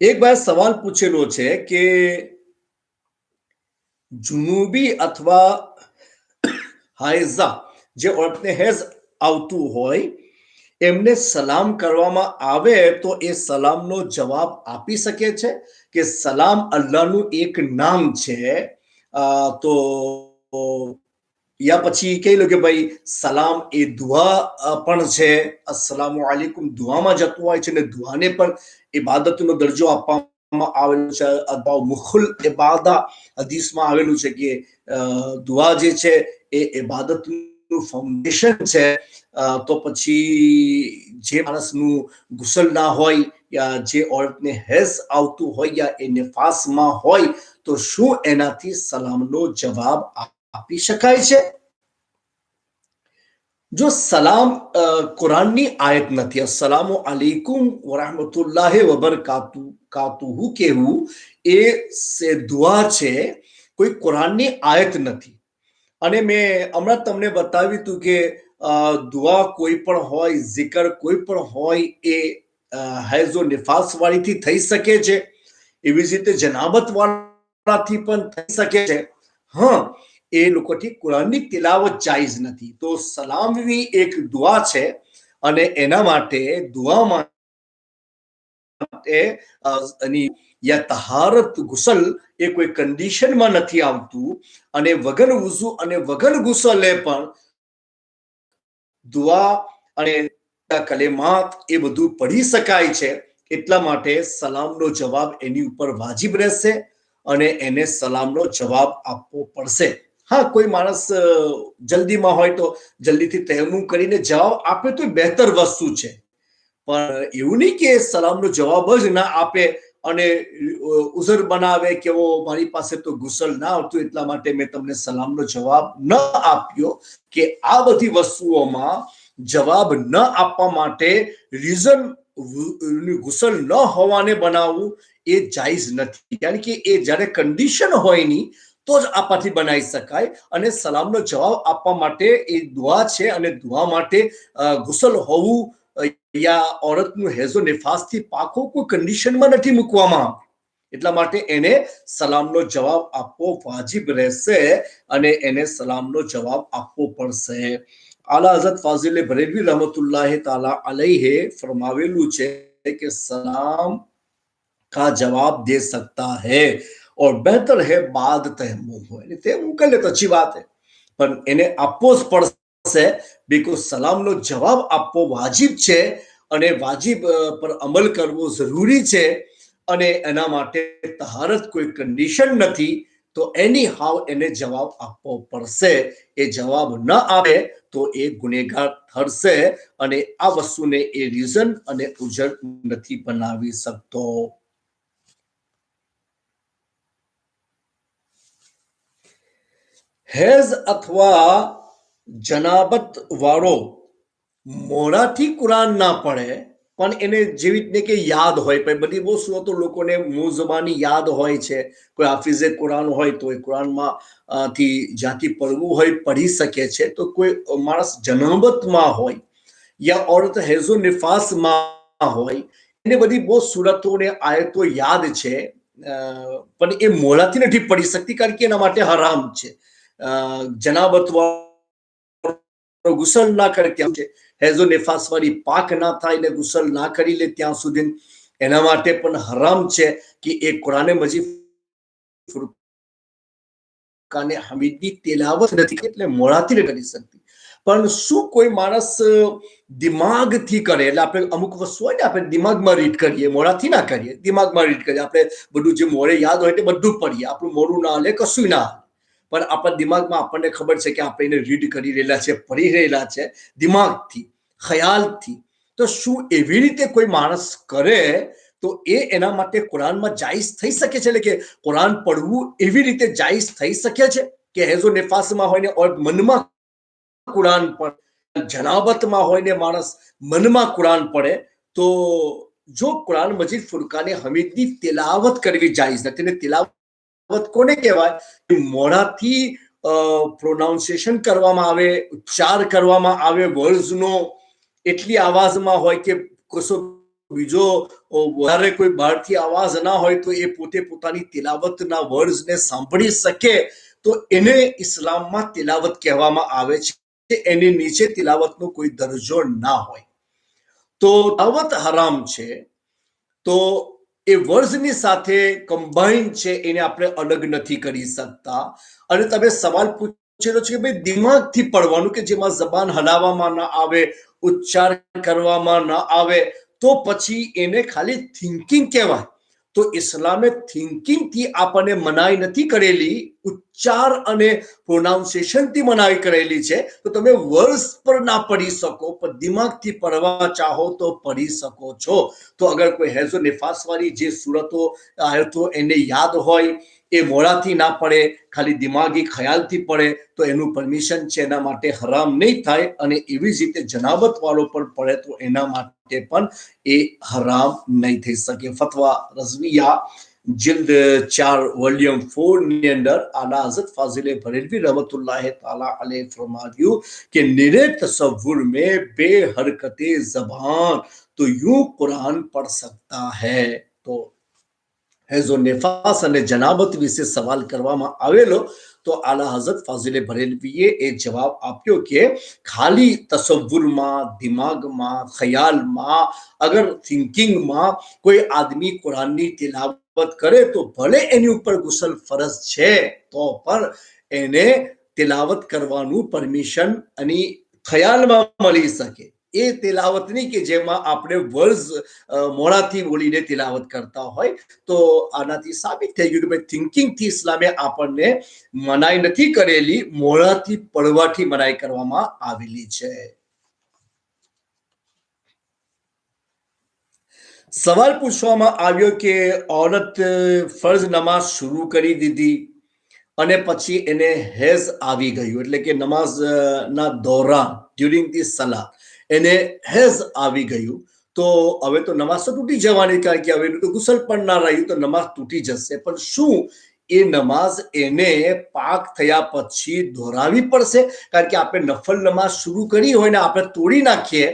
એક ભાઈ સવાલ પૂછેલો છે કે જુનુબી અથવા હાયઝા જે ઓળખને હેઝ આવતું હોય એમને સલામ કરવામાં આવે તો એ સલામનો જવાબ આપી શકે છે કે સલામ અલ્લાહનું એક નામ છે, તો યા પછી કહી લો કે ભાઈ સલામ એ દુઆ પણ છે, અસ્સલામુ અલૈકુમ દુઆમાં જતું હોય છે, ને દુઆને પણ ઇબાદતનો દરજ્જો આપવામાં આવેલું છે અથવા મુખુલ ઇબાદા હદીસમાં આવેલું છે કે દુઆ જે છે એ ઇબાદતનું ફાઉન્ડેશન છે. તો પછી જે માણસનું ગુસલ ના હોય યા જે ઓરતને હેઝ આવતું હોય યા એ નિફાસમાં હોય તો શું એનાથી સલામનો જવાબ આપી શકાય છે? જો સલામ કુરાનની આયત નથી. અસલામુ અલૈકુમ વરહમતુલ્લાહિ વબરકાતુહુ કહેવું એ દુઆ છે, કોઈ કુરાનની આયત નથી. અને મેં હમણાં તમને બતાવ્યું હતું કે દુઆ કોઈ પણ હોય, zikr કોઈ પણ હોય એ હૈઝો નિફાસ વાળીથી થઈ શકે છે, એવી જ રીતે જનાબત વાળાથી પણ થઈ શકે છે. હા, એ લોકોથી કુરાનની તિલાવત જાયઝ નથી. તો સલામવી એક દુઆ છે અને એના માટે દુઆ માટે યા તહારત ગુસલ એ કોઈ કન્ડિશનમાં નથી આવતું અને વગર વુઝુ અને વગર ગુસલે પણ દુઆ અને કલેમાત એ બધું પઢી શકાય છે. એટલા માટે સલામનો જવાબ એની ઉપર વાજિબ રહેશે અને એને સલામનો જવાબ આપવો પડશે. હા, કોઈ માણસ જલ્દીમાં હોય તો જલ્દીથી તયમ્મુમ કરીને જવાબ આપે તો બહેતર વસ્તુ છે, પણ એવું નહીં કે સલામનો જવાબ જ ના આપે અને ઉઝર બનાવે કે મારી પાસે તો ગુસલ ના આવતું એટલા માટે મેં તમને સલામનો જવાબ ન આપ્યો. કે આ બધી વસ્તુઓમાં જવાબ ન આપવા માટે રીઝન ગુસલ ન હોવાને બનાવવું એ જાયઝ નથી. કારણ કે એ જ્યારે કન્ડિશન હોય ની તો જ આપવાથી બનાવી શકાય. અને સલામનો જવાબ આપવા માટે એ દુઆ છે અને દુઆ માટે ગુસલ હોવું યા ઓરતનું હેઝો નિફાસથી પાકો કોઈ કન્ડિશનમાં નથી મૂકવામાં આવે. એટલા માટે એને સલામનો જવાબ આપવો વાજિબ રહેશે અને એને સલામનો જવાબ આપવો પડશે. આલા હઝરત ફાઝિલ બરેલવી रहमतुल्लाह ताला अलैहि फरमावेલું છે कि सलाम का जवाब दे सकता है और बेहतर है बाद तयम्मुम हो. तयम्मुम कर ले तो अच्छी बात है, પણ એને આપવો જ પડશે. બીકોઝ સલામનો જવાબ આપવો વાજિબ છે અને વાજિબ પર અમલ કરવો જરૂરી છે અને એના માટે તહારત કોઈ કન્ડિશન નથી. તો એની હાવ એને જવાબ આપવો પડશે. એ જવાબ ન આપે તો એ ગુનેગાર ઠરશે અને આ વસ્તુને એ રીઝન અને ઉજર નથી બનાવી શકતો. હેઝ અથવા જનાબત વાળો મોઢાથી કુરાન ના પડે પણ એને જેવી રીતે કે યાદ હોય, પણ બધી બહુ સુરતો લોકોને મુંહ જબાની યાદ હોય છે. કોઈ હાફિઝે કુરાન હોય તો એ કુરાનમાં થી જ્યાંથી પડવું હોય પઢી શકે છે. તો કોઈ માણસ જનાબતમાં હોય યા ઓરત હેઝો નિફાસમાં હોય એને બધી બહુ સુરતો ને આયતો યાદ છે, પણ એ મોઢાથી નથી પડી શકતી કારણ કે એના માટે હરામ છે. જનાબત ગુસલ ના કરે ત્યાં છે, હેઝો નિફાસ વાળી પાક ના થાય ને ગુસલ ના કરી લે ત્યાં સુધી એના માટે પણ હરામ છે કે એ કુરાને મજીદ ફુરકાને હમીદની તિલાવત નથી એટલે મોઢાથી કરી શકતી. પણ શું કોઈ માણસ દિમાગથી કરે? એટલે આપણે અમુક વસ્તુ હોય ને આપણે દિમાગમાં રીડ કરીએ, મોઢાથી ના કરીએ, દિમાગમાં રીડ કરીએ. આપણે બધું જે મોઢે યાદ હોય તે બધું પડીએ, આપણું મોઢું ના હાલે, કશું ના હાલે, પણ આપણા દિમાગમાં આપણને ખબર છે કે આપણે એને રીડ કરી રહેલા છે, પઢી રહેલા છે દિમાગથી, ખ્યાલથી. તો શું એવી રીતે કોઈ માણસ કરે તો એ એના માટે કુરાનમાં જાયઝ થઈ શકે છે? એટલે કે કુરાન પડવું એવી રીતે જાયઝ થઈ શકે છે કે હેઝો નિફાસમાં હોય ને ઓર મનમાં કુરાન પડે, જનાબતમાં હોય ને માણસ મનમાં કુરાન પડે તો જો કુરાન મજીદ ફુરકાને હમીદની તિલાવત કરવી જાયઝ નથી. ને તિલાવત કોને કહેવાય? મોઢાથી પ્રોનાઉન્સિએશન કરવામાં આવે, ઉચ્ચાર કરવામાં આવે વર્ડ્સનો, એટલી આવાજમાં હોય કે કશો બીજો વધારે કોઈ બહારથી આવાજ ના હોય તો એ પોતે પોતાની તિલાવતના વર્ડ્સને સાંભળી શકે તો એને ઇસ્લામમાં તિલાવત કહેવામાં આવે છે. એની નીચે તિલાવતનો કોઈ દરજ્જો ના હોય. તો તિલાવત હરામ છે તો એ વર્ડ્સની સાથે કમ્બાઈન છે, એને આપણે અલગ નથી કરી શકતા. અને તમે સવાલ પૂછેલો છે કે ભાઈ દિમાગથી પડવાનું કે જેમાં જબાન હલાવવામાં ના આવે, ઉચ્ચાર કરવામાં ના આવે, તો પછી એને ખાલી થિંકિંગ કહેવાય. તો તો ઇસ્લામે થિંકિંગથી આપણને મનાઈ નથી કરેલી, ઉચ્ચાર અને પ્રોનાઉન્સિએશનથી મનાઈ કરેલી છે. તો તમે વર્સ પર ના પઢી શકો, પણ દિમાગથી પઢવા ચાહો તો પઢી શકો છો. તો અગર કોઈ હેઝો નિફાસ વાળી જે સુરતો આયતો એને યાદ હોય, એ મોડાથી ના પડે, ખાલી દિમાગી ખ્યાલથી પડે, તો એનું પરમિશન છે, એના માટે હરામ નહીં થાય. અને એવી જ રીતે જનાબત વાળો પણ પડે તો એના માટે પણ એ હરામ નહીં થઈ શકે. ફતવા રઝવિયા जिल्द 4 वॉल्यूम 4 ની અંદર આલા હઝરત ફાઝિલે બરેલવી रहमतुल्लाह ताला अलैह फरमाયું कि निरे तसव्वुर में बेहरकते ज़बान तो यूं कुरान पढ़ सकता है. તો હેઝો નિફાસ અને જનાબત વિશે સવાલ કરવામાં આવેલો, તો આલા હઝરત ફાઝિલે બરેલવીએ એ જવાબ આપ્યો કે ખાલી તસવ્વુરમાં, દિમાગમાં, ખ્યાલમાં, અગર થિંકિંગમાં કોઈ આદમી કુરાનની તિલાવત કરે તો ભલે એની ઉપર ગુસલ ફરજ છે, તો પણ એને તિલાવત કરવાનું પરમિશન અને ખ્યાલમાં મળી શકે. એ તિલાવત નહીં કે જેમાં આપણે વર્ઝ મોડાથી બોલીને તિલાવત કરતા હોય. તો આનાથી સાબિત થઈ ગયું કે ભાઈ થિંકિંગથી ઇસ્લામે આપણને મનાઈ નથી કરેલી, મોડાથી પડવાથી મનાઈ કરવામાં આવેલી છે. સવાલ પૂછવામાં આવ્યો કે औरत ફરજ નમાઝ શરૂ કરી દીધી અને પછી એને હેઝ આવી ગયું, એટલે કે નમાઝના દોરાન ડ્યુરિંગ ધી સલા એને હેઝ આવી ગયું. તો હવે તો નમાઝ તો તૂટી જવાની, કારણ કે હવે તો ગુસલ પણ ના રહ્યું, તો નમાઝ તૂટી જશે. પણ શું એ નમાઝ એને પાક થયા પછી દોહરાવી પડશે? કારણ કે આપણે નફલ નમાઝ શરૂ કરી હોય ને આપણે તોડી નાખીએ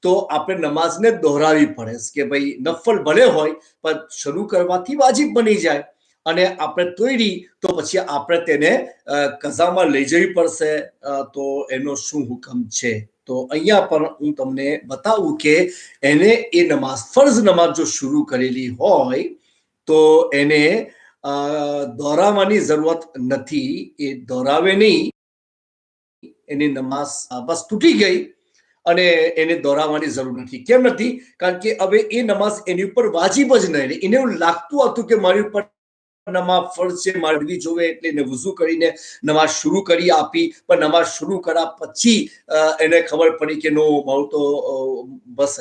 તો આપણે નમાઝને દોહરાવી પડે કે ભાઈ નફલ ભલે હોય પણ શરૂ કરવાથી વાજિબ બની જાય, અને આપણે તોડી તો પછી આપણે તેને કઝામાં લઈ જવી પડશે. તો એનો શું હુકમ છે? તો અહીંયા પણ હું તમને બતાવું કે એને એ નમાઝ, ફરજ નમાઝ જો શરૂ કરેલી હોય તો એને દોહરાવવાની જરૂરત નથી. એ દોહરાવે નહીં, એની નમાઝ બસ તૂટી ગઈ અને એને દોહરાવવાની જરૂર નથી. કેમ નથી? કારણ કે હવે એ નમાઝ એની ઉપર વાજિબ જ નહીં. એને એવું લાગતું હતું કે મારી ઉપર નમાઝ ફરજ છે, મારવી જોવે, એટલે એને વુઝુ કરીને નમાઝ શરૂ કરી આપી. પણ નમાઝ શરૂ કર્યા પછી એને ખબર પડી કે નો, મારું તો બસ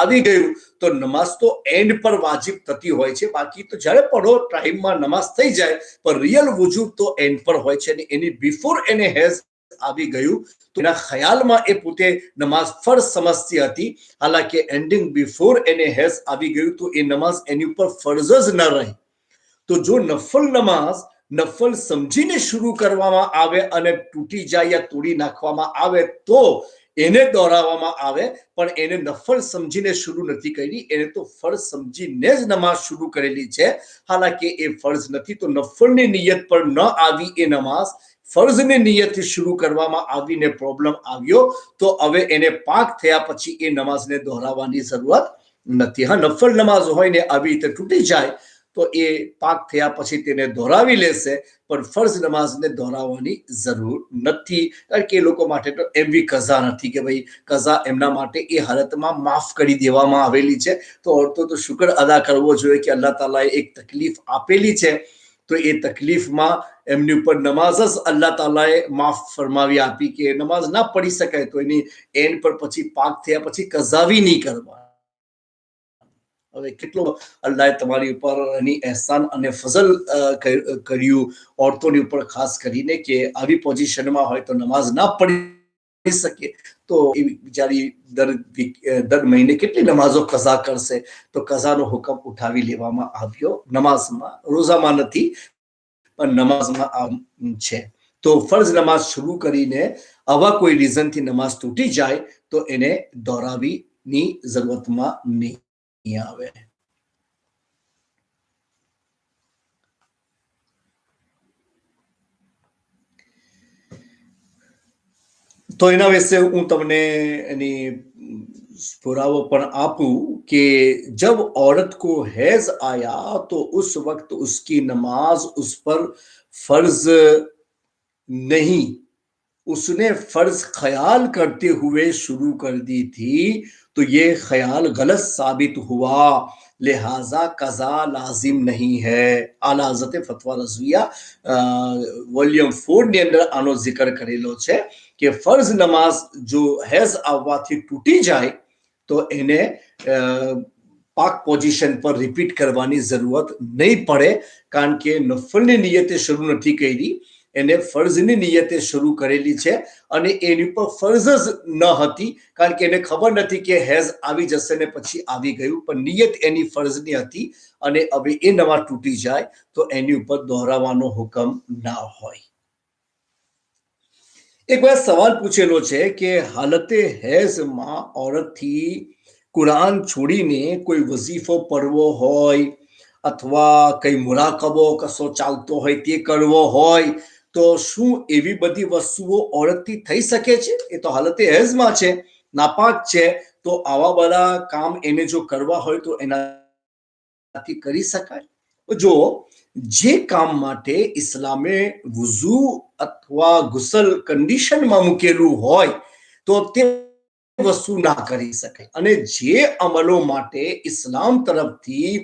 આવી ગયું. તો નમાઝ તો એન્ડ પર વાજિબ થતી હોય છે, બાકી તો જ્યારે પડો ટાઈમમાં નમાઝ થઈ જાય, પણ રિયલ વુજૂબ તો એન્ડ પર હોય છે. અને એની બિફોર એને હેઝ આવી ગયું તો એના ખ્યાલમાં એ પોતે નમાઝ ફરજ સમજતી હતી. હાલાકે એન્ડિંગ બિફોર એને હેઝ આવી ગયું તો એ નમાઝ એની ઉપર ફરજ જ ન રહી. તો જો નફલ નમાઝ નફલ સમજીને શરૂ કરવામાં આવે અને તૂટી જાય યા તોડી નાખવામાં આવે તો એને દોહરાવવામાં આવે, પણ એને નફલ સમજીને શરૂ નથી કરી, એને તો ફરજ સમજીને જ નમાઝ શરૂ કરેલી છે. હાલાકે એ ફરજ નથી, તો નફલની નિયત પર ન આવી એ નમાઝ ફરજની નિયતથી શરૂ કરવામાં આવીને પ્રોબ્લેમ આવ્યો, તો હવે એને પાક થયા પછી એ નમાઝને દોહરાવવાની જરૂરત નથી. હા, નફલ નમાઝ હોય ને આવી રીતે તૂટી જાય તો એ પાક થયા પછી તેને દોહરાવી લેશે, પણ ફરજ નમાઝને દોહરાવવાની જરૂર નથી. કારણ કે એ લોકો માટે તો એવી કઝા નથી કે ભાઈ કઝા એમના માટે એ હાલતમાં માફ કરી દેવામાં આવેલી છે. તો ઓરતો તો શુક્ર અદા કરવો જોઈએ કે અલ્લાહ તાલાએ એક તકલીફ આપેલી છે, તો એ તકલીફમાં એમની ઉપર નમાઝ જ અલ્લાહ તાલાએ માફ ફરમાવી આપી કે નમાઝ ના પડી શકાય તો એની એન્ડ પર પછી પાક થયા પછી કઝાવી નહીં કરવા. હવે કેટલો અલ્લાહે તમારી ઉપર એની એહસાન અને ફઝલ કર્યું ઓરતોની ઉપર, ખાસ કરીને કે આવી પોઝિશનમાં હોય તો નમાઝ ના પડી શકે, તો એ બિચારી દર મહિને કેટલી નમાઝો કઝા કરશે? તો કઝાનો હુકમ ઉઠાવી લેવામાં આવ્યો નમાઝમાં, રોઝામાં નથી પણ નમાઝમાં છે. તો ફરજ નમાઝ શરૂ કરીને આવા કોઈ રીઝનથી નમાઝ તૂટી જાય તો એને દોહરાવીની જરૂરતમાં નહીં આવે. તો એના વિશે હું તમને એની पुरावा पर आपू कि जब औरत को हैज आया तो उस वक्त उसकी नमाज उस पर फर्ज नहीं उसने फर्ज ख्याल करते हुए शुरू कर दी थी, तो ये ख्याल गलत साबित हुआ, लिहाजा कज़ा लाजिम नहीं है। आला हज़रत फतवा रज़विया વોલ્યુમ 4 ની અંદર આનો જિક્ર કરેલો છે કે ફર્ઝ નમાઝ જો હેઝ આવવાથી તૂટી જાય તો એને પાક પોઝિશન પર રિપીટ કરવાની જરૂરત નહીં પડે, કારણ કે નફલની નિયતે શરૂ નથી કરી, એને ફર્ઝની નિયતે શરૂ કરેલી છે અને એની પર ફર્ઝ જ ન હતી, કારણ કે એને ખબર નથી કે હેઝ આવી જશે ને પછી આવી ગયું, પણ નિયત એની ફર્ઝની હતી અને હવે એ નમાઝ તૂટી જાય તો એની ઉપર દોહરાવવાનો હુકમ ના હોય. એક વાર સવાલ પૂછેલો છે કે હાલતે હેઝમાં औरतથી કુરાન છોડીને કોઈ વઝીફો પડવો હોય અથવા કઈ મુરાકબો કશો ચાલતો હોય તે કરવો હોય તો શું એવી બધી વસ્તુઓ औरतથી થઈ શકે છે? એ તો હાલતે હેઝમાં છે, નાપાક છે, તો આવા બધા કામ એને જો કરવા હોય તો એનાથી કરી શકાય? જો જે કામ માટે ઇસ્લામે વુઝુ અથવા ગુસલ કન્ડિશનમાં મૂકેલું હોય તો તે વસ્તુ ના કરી શકાય, અને જે અમલો માટે ઇસ્લામ તરફથી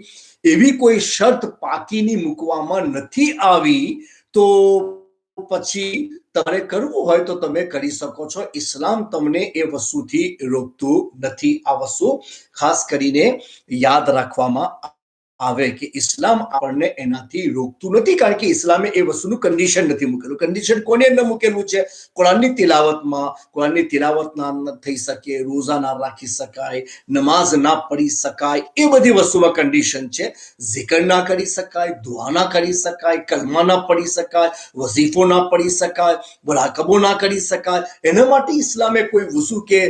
એવી કોઈ શરત પાકીની મૂકવામાં નથી આવી તો પછી તમારે કરવું હોય તો તમે કરી શકો છો. ઇસ્લામ તમને એ વસ્તુથી રોકતું નથી. આ વસ્તુ ખાસ કરીને યાદ રાખવામાં આવે કે ઇસ્લામ આપણને એનાથી રોકતું નથી, કારણ કે ઇસ્લામે એ વસ્તુનું કન્ડિશન નથી મૂકેલું. કન્ડિશન કોને ન મૂકેલું છે? કુરાનની તિલાવતમાં. કુરાનની તિલાવત ના થઈ શકે, રોઝા ના રાખી શકાય, નમાઝ ના પઢી શકાય, એ બધી વસ્તુમાં કન્ડિશન છે. zikr ના કરી શકાય, દુઆ ના કરી શકાય, કલમા ના પઢી શકાય, વઝીફો ના પઢી શકાય, મુરાકબો ના કરી શકાય. એના માટે ઇસ્લામે કોઈ વુઝુ કે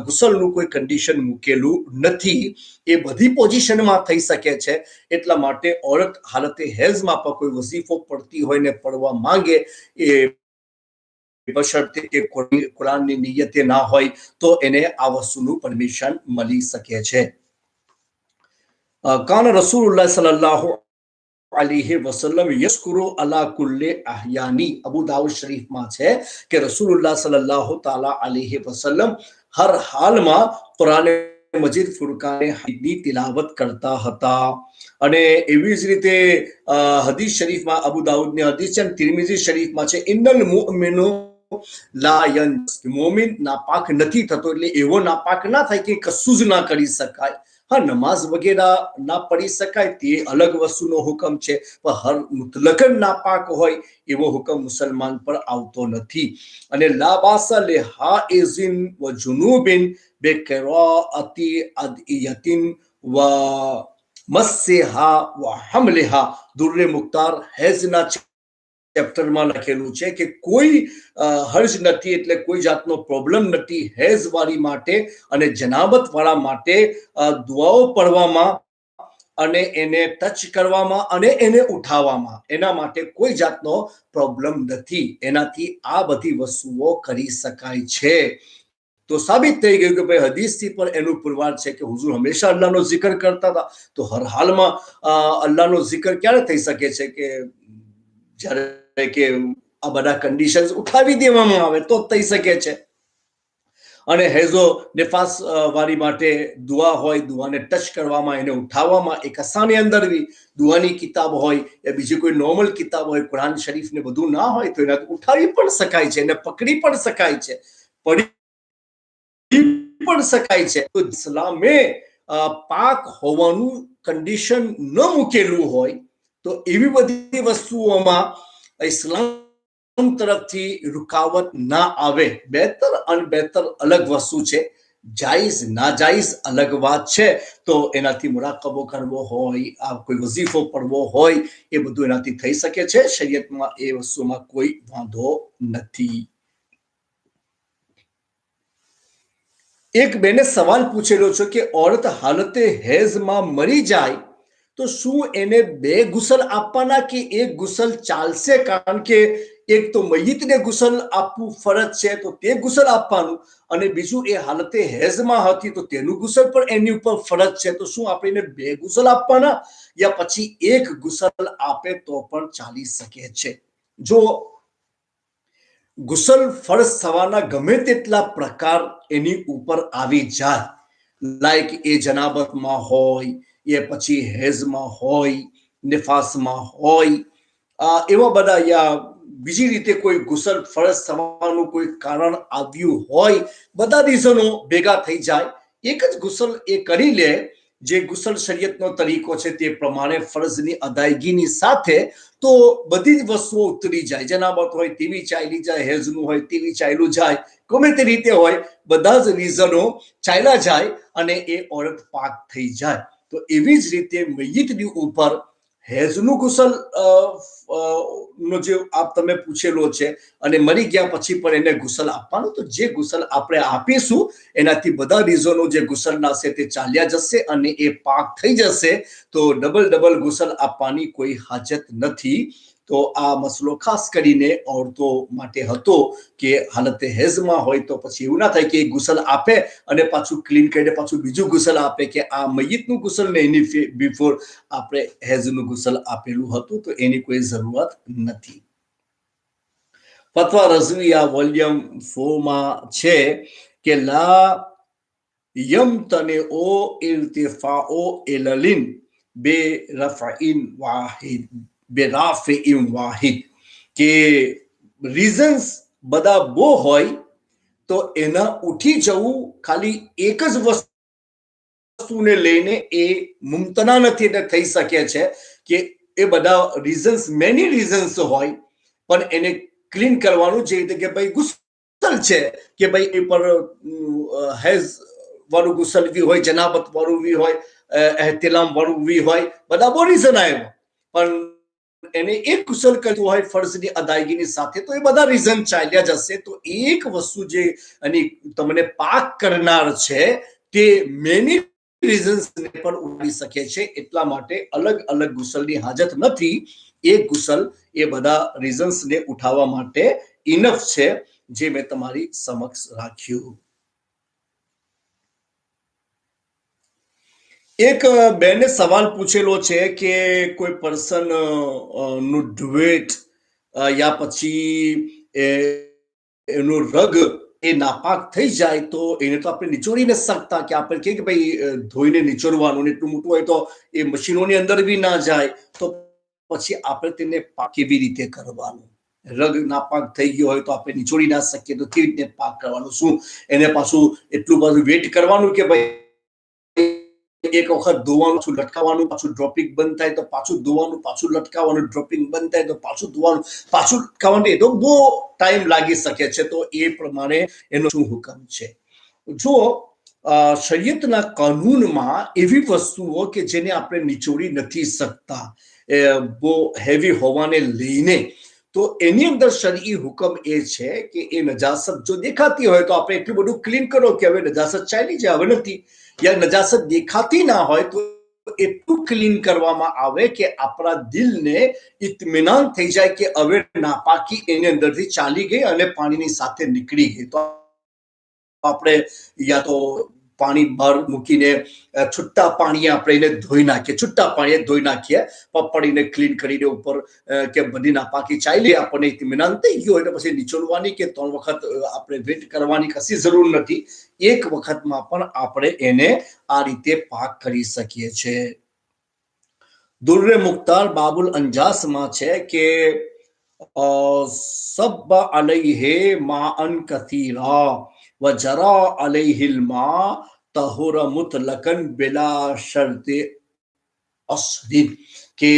ગુસલનું કોઈ કન્ડિશન મૂકેલું નથી. એ બધી પોઝિશનમાં થઈ શકે છે. એટલા માટે औरत હાલતે હેઝમાં પણ કોઈ વઝીફો પડતી હોય ને પડવા માંગે, એ બશર્તે કે કુરાનની નિયતે ના હોય તો એને આ વસ્તુનું પરમિશન મળી શકે છે. કાન રસૂલુલ્લાહ સલ્લલ્લાહુ अलैहि वसल्लम यस्कुरु अला कुल्ले अहयानी. अबू दाऊद शरीफમાં છે કે રસૂલુલ્લાહ સલ્લલ્લાહુ તાલા અલૈહિ વસલ્લમ હર હાલમાં કુરાન મજીદ ફુરકાને હમીદની તિલાવત કરતા હતા. અને એવી જ રીતે હદીસ શરીફમાં અબુ દાઉદની હદીસ છે, તિરમિઝી શરીફમાં છે, ઇન્નલ મુમિનુ લા યન્સ, મોમિન નાપાક નથી થતો, એટલે એવો નાપાક ના થાય કે કશું જ ના કરી શકાય. હા, નમાઝ વગેરે ના પઢી શકાય તે અલગ વસ્તુનો હુકમ છે, પણ હર મુતલકન નાપાક હોય એવો હુકમ મુસલમાન પર આવતો નથી. અને લા બાસા લિહા ઇઝિન વ જુનુબિન બેકરાઅતિ અદિયતિન વ મસ્સેહા વ હમલેહા. દુર્રે મુખ્તાર હેઝના ચેપ્ટરમાં લખેલું છે કે કોઈ હર્જ નથી, એટલે કોઈ જાતનો પ્રોબ્લેમ નથી હેઝ વાળી માટે અને જનાબત વાળા માટે દુઆઓ પડવામાં અને એને ટચ કરવામાં અને એને ઉઠાવવામાં, એના માટે કોઈ જાતનો પ્રોબ્લેમ નથી. એનાથી આ બધી વસ્તુઓ કરી શકાય છે. તો સાબિત થઈ ગયું કે ભાઈ હદીસથી પણ એનું પુરવાર છે કે હુઝુર હંમેશા અલ્લાહનો જિકર કરતા હતા. તો હર હાલમાં અલ્લાહનો જિકર ક્યારે થઈ શકે છે? કે જ્યારે કે આ બધા કન્ડિશન્સ ઉઠાવી દેવામાં આવે તો થઈ શકે છે. અને હેઝો નિફાસ વાળી માટે દુઆ હોય, દુઆને ટચ કરવામાં, એને ઉઠાવવામાં, એક કસાની અંદર બી દુઆની કિતાબ હોય, એ બીજી કોઈ નોર્મલ કિતાબ હોય, કુરાન શરીફ ને બધું ના હોય તો એને ઉઠાવી પણ શકાય છે, એને પકડી પણ શકાય છે, પડી પણ શકાય છે. તો ઇસ્લામે પાક હોવાનું કન્ડિશન ન મૂકેલું હોય તો એવી બધી વસ્તુઓમાં ઇસ્લામ તરફથી રૂકાવટ ના આવે. બહેતર અનબહેતર અલગ વસ્તુ છે, જાયઝ નાજાયઝ અલગ વાત છે. તો એનાથી મુરાકબો કરવો હોય, આ કોઈ વઝીફો પડવો હોય, એ બધું એનાથી થઈ શકે છે. શરીયતમાં એ વસ્તુમાં કોઈ વાંધો નથી. એક બેને સવાલ પૂછેલો છે કે औरत હાલતે હેઝમાં મરી જાય તો શું એને બે ગુસલ આપવાના કે એક ગુસલ ચાલશે? કારણ કે એક તો મય્યતને ગુસલ આપવું ફરજ છે, તો તે ગુસલ આપવાનું, અને બીજું એ હાલતે હેઝમાં હતી તો તેનું ગુસલ પણ એની ઉપર ફરજ છે. તો શું આપણે એને બે ગુસલ આપવાના યા પછી એક ગુસલ આપે તો પણ ચાલી શકે છે? જો ગુસલ ફરજ થવાના ગમે તેટલા પ્રકાર એની ઉપર આવી જાય, લાઈક એ જનાબતમાં હોય, એ પછી હેઝમાં હોય, નિફાસમાં હોય, એવા બધા યા બીજી રીતે કોઈ ગુસલ ફરજ થવાનું કોઈ કારણ આવ્યું હોય, બધા રીઝનો ભેગા થઈ જાય, એક જ ગુસલ એ કરી લે, જે ગુસલ શરીયતનો તરીકો છે તે પ્રમાણે ફરજની અદાયગીની સાથે, તો બધી જ વસ્તુઓ ઉતરી જાય. જનાબત હોય તેવી ચાલી જાય, હેઝનું હોય તેવી ચાલ્યું જાય, ગમે તે રીતે હોય, બધા જ રીઝનો ચાલ્યા જાય અને એ ઓરત પાક થઈ જાય. તો એવી જ રીતે મય્યતની ઉપર હેઝનું ગુસલ નો જે આપ તમે પૂછેલો છે, અને મરી ગયા પછી પણ એને ગુસલ આપવાનું, તો જે ગુસલ આપણે આપીશું એનાથી બધા રીઝનો જે ગુસલના છે તે ચાલ્યા જશે અને એ પાક થઈ જશે. તો ડબલ ગુસલ આપવાની કોઈ હાજત નથી. તો આ મસલો ખાસ કરીને ઓરતો માટે હતો કે હાલતે હેઝમાં હોય તો પછી એવું ના થાય કે ગુસલ આપે અને પાછું ક્લીન કરીને પાછું બીજું ગુસલ આપે, કે આ મય્યતનું ગુસલ ને એની બિફોર આપણે હેઝનું ગુસલ આપેલું હતું, તો એની કોઈ જરૂરત નથી. ફતવા રઝવિયા વોલ્યુમ 4 માં છે કે લા યમતને ઓ ઇર્તિફાઓ ઇલલિન બે રફઈન વાહિદ, બે રાફિઈન વાહિદ, કે રીઝન્સ બધા બહુ હોય તો એના ઉઠી જવું ખાલી એક જ વસ્તુને લઈને એ મુમતના નથી, એટલે થઈ શકે છે કે એ બધા રીઝન્સ, મેની રીઝન્સ હોય, પણ એને ક્લીન કરવાનું, જે રીતે કે ભાઈ ગુસલ છે કે ભાઈ એ પર હેઝ વાળું ગુસલ બી હોય, જનાબત વાળું બી હોય, એહતિલામ વાળું બી હોય, બધા બહુ રીઝન આવ્યો, પણ એને એક ગુસલ કરતું હોય ફરજની અદાયગીની સાથે, તો એ બધા રીઝન ચાલ્યા જશે. તો એક વસ્તુ જે એની તમને પાક કરનાર છે તે મેની રીઝન્સને પણ ઉડાડી શકે છે, એટલા માટે અલગ અલગ ગુસલની હાજત નથી. એક ગુસલ એ બધા રીઝન્સને ઉઠાવવા માટે ઇનફ છે, જે મેં તમારી સમક્ષ રાખ્યું. એક બેને સવાલ પૂછેલો છે કે કોઈ પર્સન નું ડ્યુએટ યા પછી એનું રગ એ નાપાક થઈ જાય તો એને તો આપણે નિચોડી નથી શકતા, કે આપણે કે ભાઈ ધોઈને નિચોડવાનું, એટલું મોટું હોય તો એ મશીનોની અંદર બી ના જાય, તો પછી આપણે તેને પાક કેવી રીતે કરવાનું? રગ નાપાક થઈ ગયો હોય તો આપણે નિચોડી ના શકીએ, તો કેવી રીતે પાક કરવાનું? શું એને પાછું એટલું બધું વેટ કરવાનું કે ભાઈ એક વખત ધોવાનું, પાછું લટકાવવાનું, પાછું ડ્રોપિંગ બંધ થાય તો પાછું ધોવાનું, પાછું લટકાવવાનું, ડ્રોપિંગ બંધ થાય તો પાછું ધોવાનું, પાછું લટકાવવાનું, એ તો બહુ ટાઈમ લાગી શકે છે. તો એ પ્રમાણે એનો શું હુકમ છે? જો શરીયતના કાનૂનમાં એવી વસ્તુઓ કે જેને આપણે નિચોડી નથી શકતા, બહુ હેવી હોવાને લઈને, તો એની અંદર શરઈ હુકમ એ છે કે એ નજાસત જો દેખાતી હોય તો આપણે એટલું બધું ક્લીન કરો કે હવે નજાસત ચાલી જાય, હવે નથી, યા નજાસત દેખાતી ના હોય તો એટલું ક્લીન કરવામાં આવે કે આપણા દિલને ઇત્મીનાન થઈ જાય કે હવે નાપાકી એની અંદરથી ચાલી ગઈ અને પાણીની સાથે નીકળી ગઈ. તો આપણે યા તો પાણી બહાર મૂકીને છૂટા પાણીએ આપણે એને ધોઈ નાખીએ, છૂટા પાણીએ ધોઈ નાખીએ, પડીને ક્લીન કરીને ઉપર કે બધી નાપાકી ચાલી, આપણને ઇત્મીનાન થઈ ગયું હોય તો પછી નિચોડવાની કે 3 વખત આપણે વેટ કરવાની કશી જરૂર નથી. એક વખતમાં પણ આપણે એને આ રીતે પાક કરી શકીએ છીએ. દુર્રે મુખ્તાર બાબુલ અંજાસમાં છે કે સબ અલૈહે માઅન કથીરા વ જરા અલૈહિલ મા તહુર મુતલકન બિલા શરતે અસરીન, કે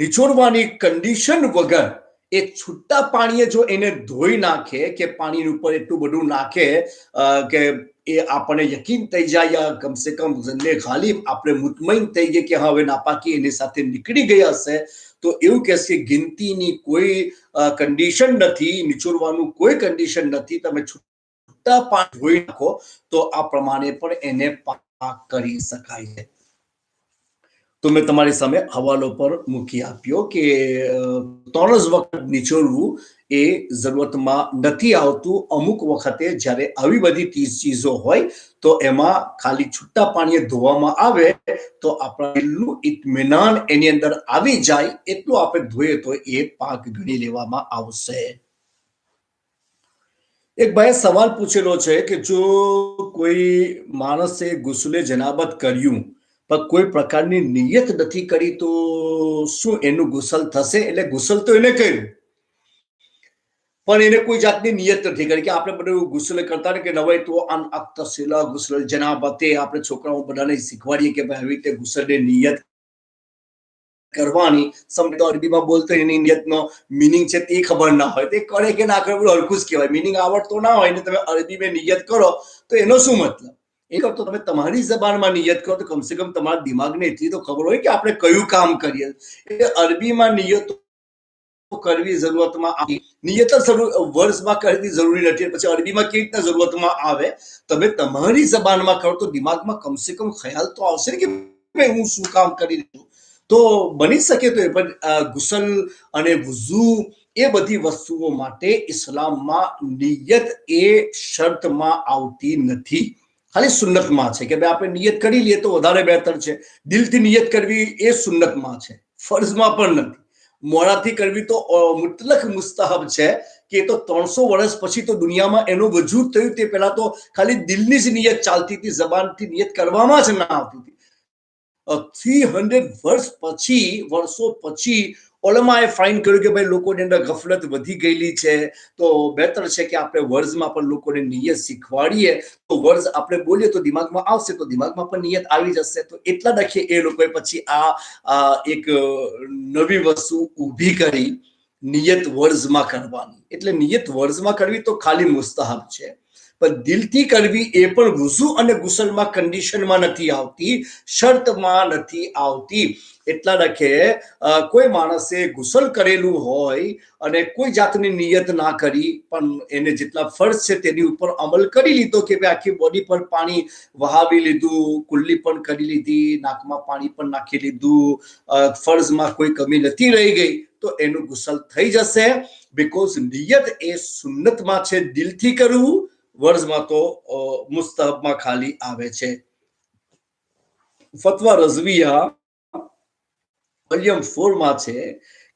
નિચોડવાની કન્ડિશન વગર એ છૂટા પાણીએ જો એને ધોઈ નાખે, કે પાણી ઉપર એટલું બધું નાખે કે એ આપણને યકીન થઈ જાય, યા કમસે કમ જન્ને ગાલિબ આપણે મુતમઈન થઈ ગયે કે હવે નાપાકી એની સાથે નીકળી ગઈ હશે, તો એવું કહેશે ગિનતીની કોઈ કન્ડિશન નથી, નિચોડવાનું કોઈ કન્ડિશન નથી, તમે છૂટા પાણી ધોઈ નાખો તો આ પ્રમાણે પણ એને પાક કરી શકાય છે. તો મેં તમારી સામે હવાલો પર મૂકી આપ્યો કે 3 જ વખત નિચોડવું એ જરૂરતમાં નથી આવતું. અમુક વખતે જ્યારે આવી બધી ચીજો હોય તો એમાં ખાલી છૂટા પાણીએ ધોવામાં આવે તો આપણા દિલનું ઇત્મીનાન એની અંદર આવી જાય, એટલું આપણે ધોઈએ તો એ પાક ગણી લેવામાં આવશે. એક ભાઈએ સવાલ પૂછેલો છે કે જો કોઈ માણસે ગુસ્લે જનાબત કર્યું પણ કોઈ પ્રકારની નિયત નથી કરી તો શું એનું ગુસલ થશે? એટલે ગુસલ તો એને કર્યું પણ એને કોઈ જાતની નિયત નથી કરી, કે આપણે બધું ગુસલ કરતા ને કે નવાઈ તો આમ તસીલા ગુસલ જનાબતે આપણે છોકરાઓ બધાને શીખવાડીએ કે ભાઈ આવી રીતે ગુસલની નિયત કરવાની. સમ તો અરબીમાં બોલતો એની નિયતનો મીનિંગ છે તે ખબર ના હોય, તે કરે કે ના કરે બધું હરખું જ કહેવાય. મીનિંગ આવડતો ના હોય ને તમે અરબીમાં નિયત કરો તો એનો શું મતલબ? એ કરતો તમે તમારી જબાનમાં નિયત કરો તો કમસે કમ તમારા દિમાગને એટલી તો ખબર હોય કે આપણે કયું કામ કરીએ. એટલે અરબીમાં નિયત કરવી જરૂરતમાં આવી, નિયત વર્ષમાં કરવી જરૂરી નથી, પછી અરબીમાં કેવી રીતના જરૂરતમાં આવે? તમે તમારી જબાનમાં કરો તો દિમાગમાં કમસે કમ ખ્યાલ તો આવશે ને કે હું શું કામ કરી રહ્યો છું. તો બની શકે તો એ પણ ગુસલ અને વુઝુ એ બધી વસ્તુઓ માટે ઇસ્લામમાં નિયત એ શરતમાં આવતી નથી, ખાલી સુન્નતમાં છે કે ભાઈ આપણે નિયત કરી લઈએ તો વધારે બહેતર છે. દિલથી નિયત કરવી એ સુન્નતમાં છે, ફર્ઝમાં પણ નથી. મોડાથી કરવી તો મુતલક મુસ્તહબ છે, કે તો 300 વર્ષ પછી તો દુનિયામાં એનું વજૂદ થયું, તે પહેલા તો ખાલી દિલની જ નિયત ચાલતી હતી, જબાનથી નિયત કરવામાં જ ના આવતી હતી. 300 વર્ષો પછી ઓલમાએ ફાઇન કર્યું કે ભાઈ લોકોની અંદર ગફલત વધી ગયેલી છે, તો બહેતર છે કે આપણે વર્ઝમાં પણ લોકોને નિયત શીખવાડીએ. તો વર્ઝ આપણે બોલીએ તો દિમાગમાં આવશે, તો દિમાગમાં પણ નિયત આવી જશે. તો એટલા દખે એ લોકોએ પછી આ એક નવી વસ્તુ ઊભી કરી, નિયત વર્ઝમાં કરવાની. એટલે નિયત વર્ઝમાં કરવી તો ખાલી મુસ્તહબ છે, પણ દિલથી કરવી એ પણ વુઝુ અને ગુસલમાં કન્ડિશનમાં નથી આવતી, શરતમાં નથી આવતી. એટલા લખે કોઈ માણસે ગુસલ કરેલું હોય અને કોઈ જાતની નિયત ના કરી પણ એને જેટલા ફર્જ છે તેની ઉપર અમલ કરી લીધો, કે ભાઈ આખી બોડી પર પાણી વહાવી લીધું, કુલ્લી પણ કરી લીધી, નાકમાં પાણી પણ નાખી લીધું, ફર્જમાં કોઈ કમી નથી રહી ગઈ, તો એનું ગુસલ થઈ જશે. બીકોઝ નિયત એ સુન્નતમાં છે દિલથી કરવું, વર્ઝમાં તો મુસ્તહબમાં ખાલી આવે છે. ફતવા રઝવિયા वॉल्यूम 4 में है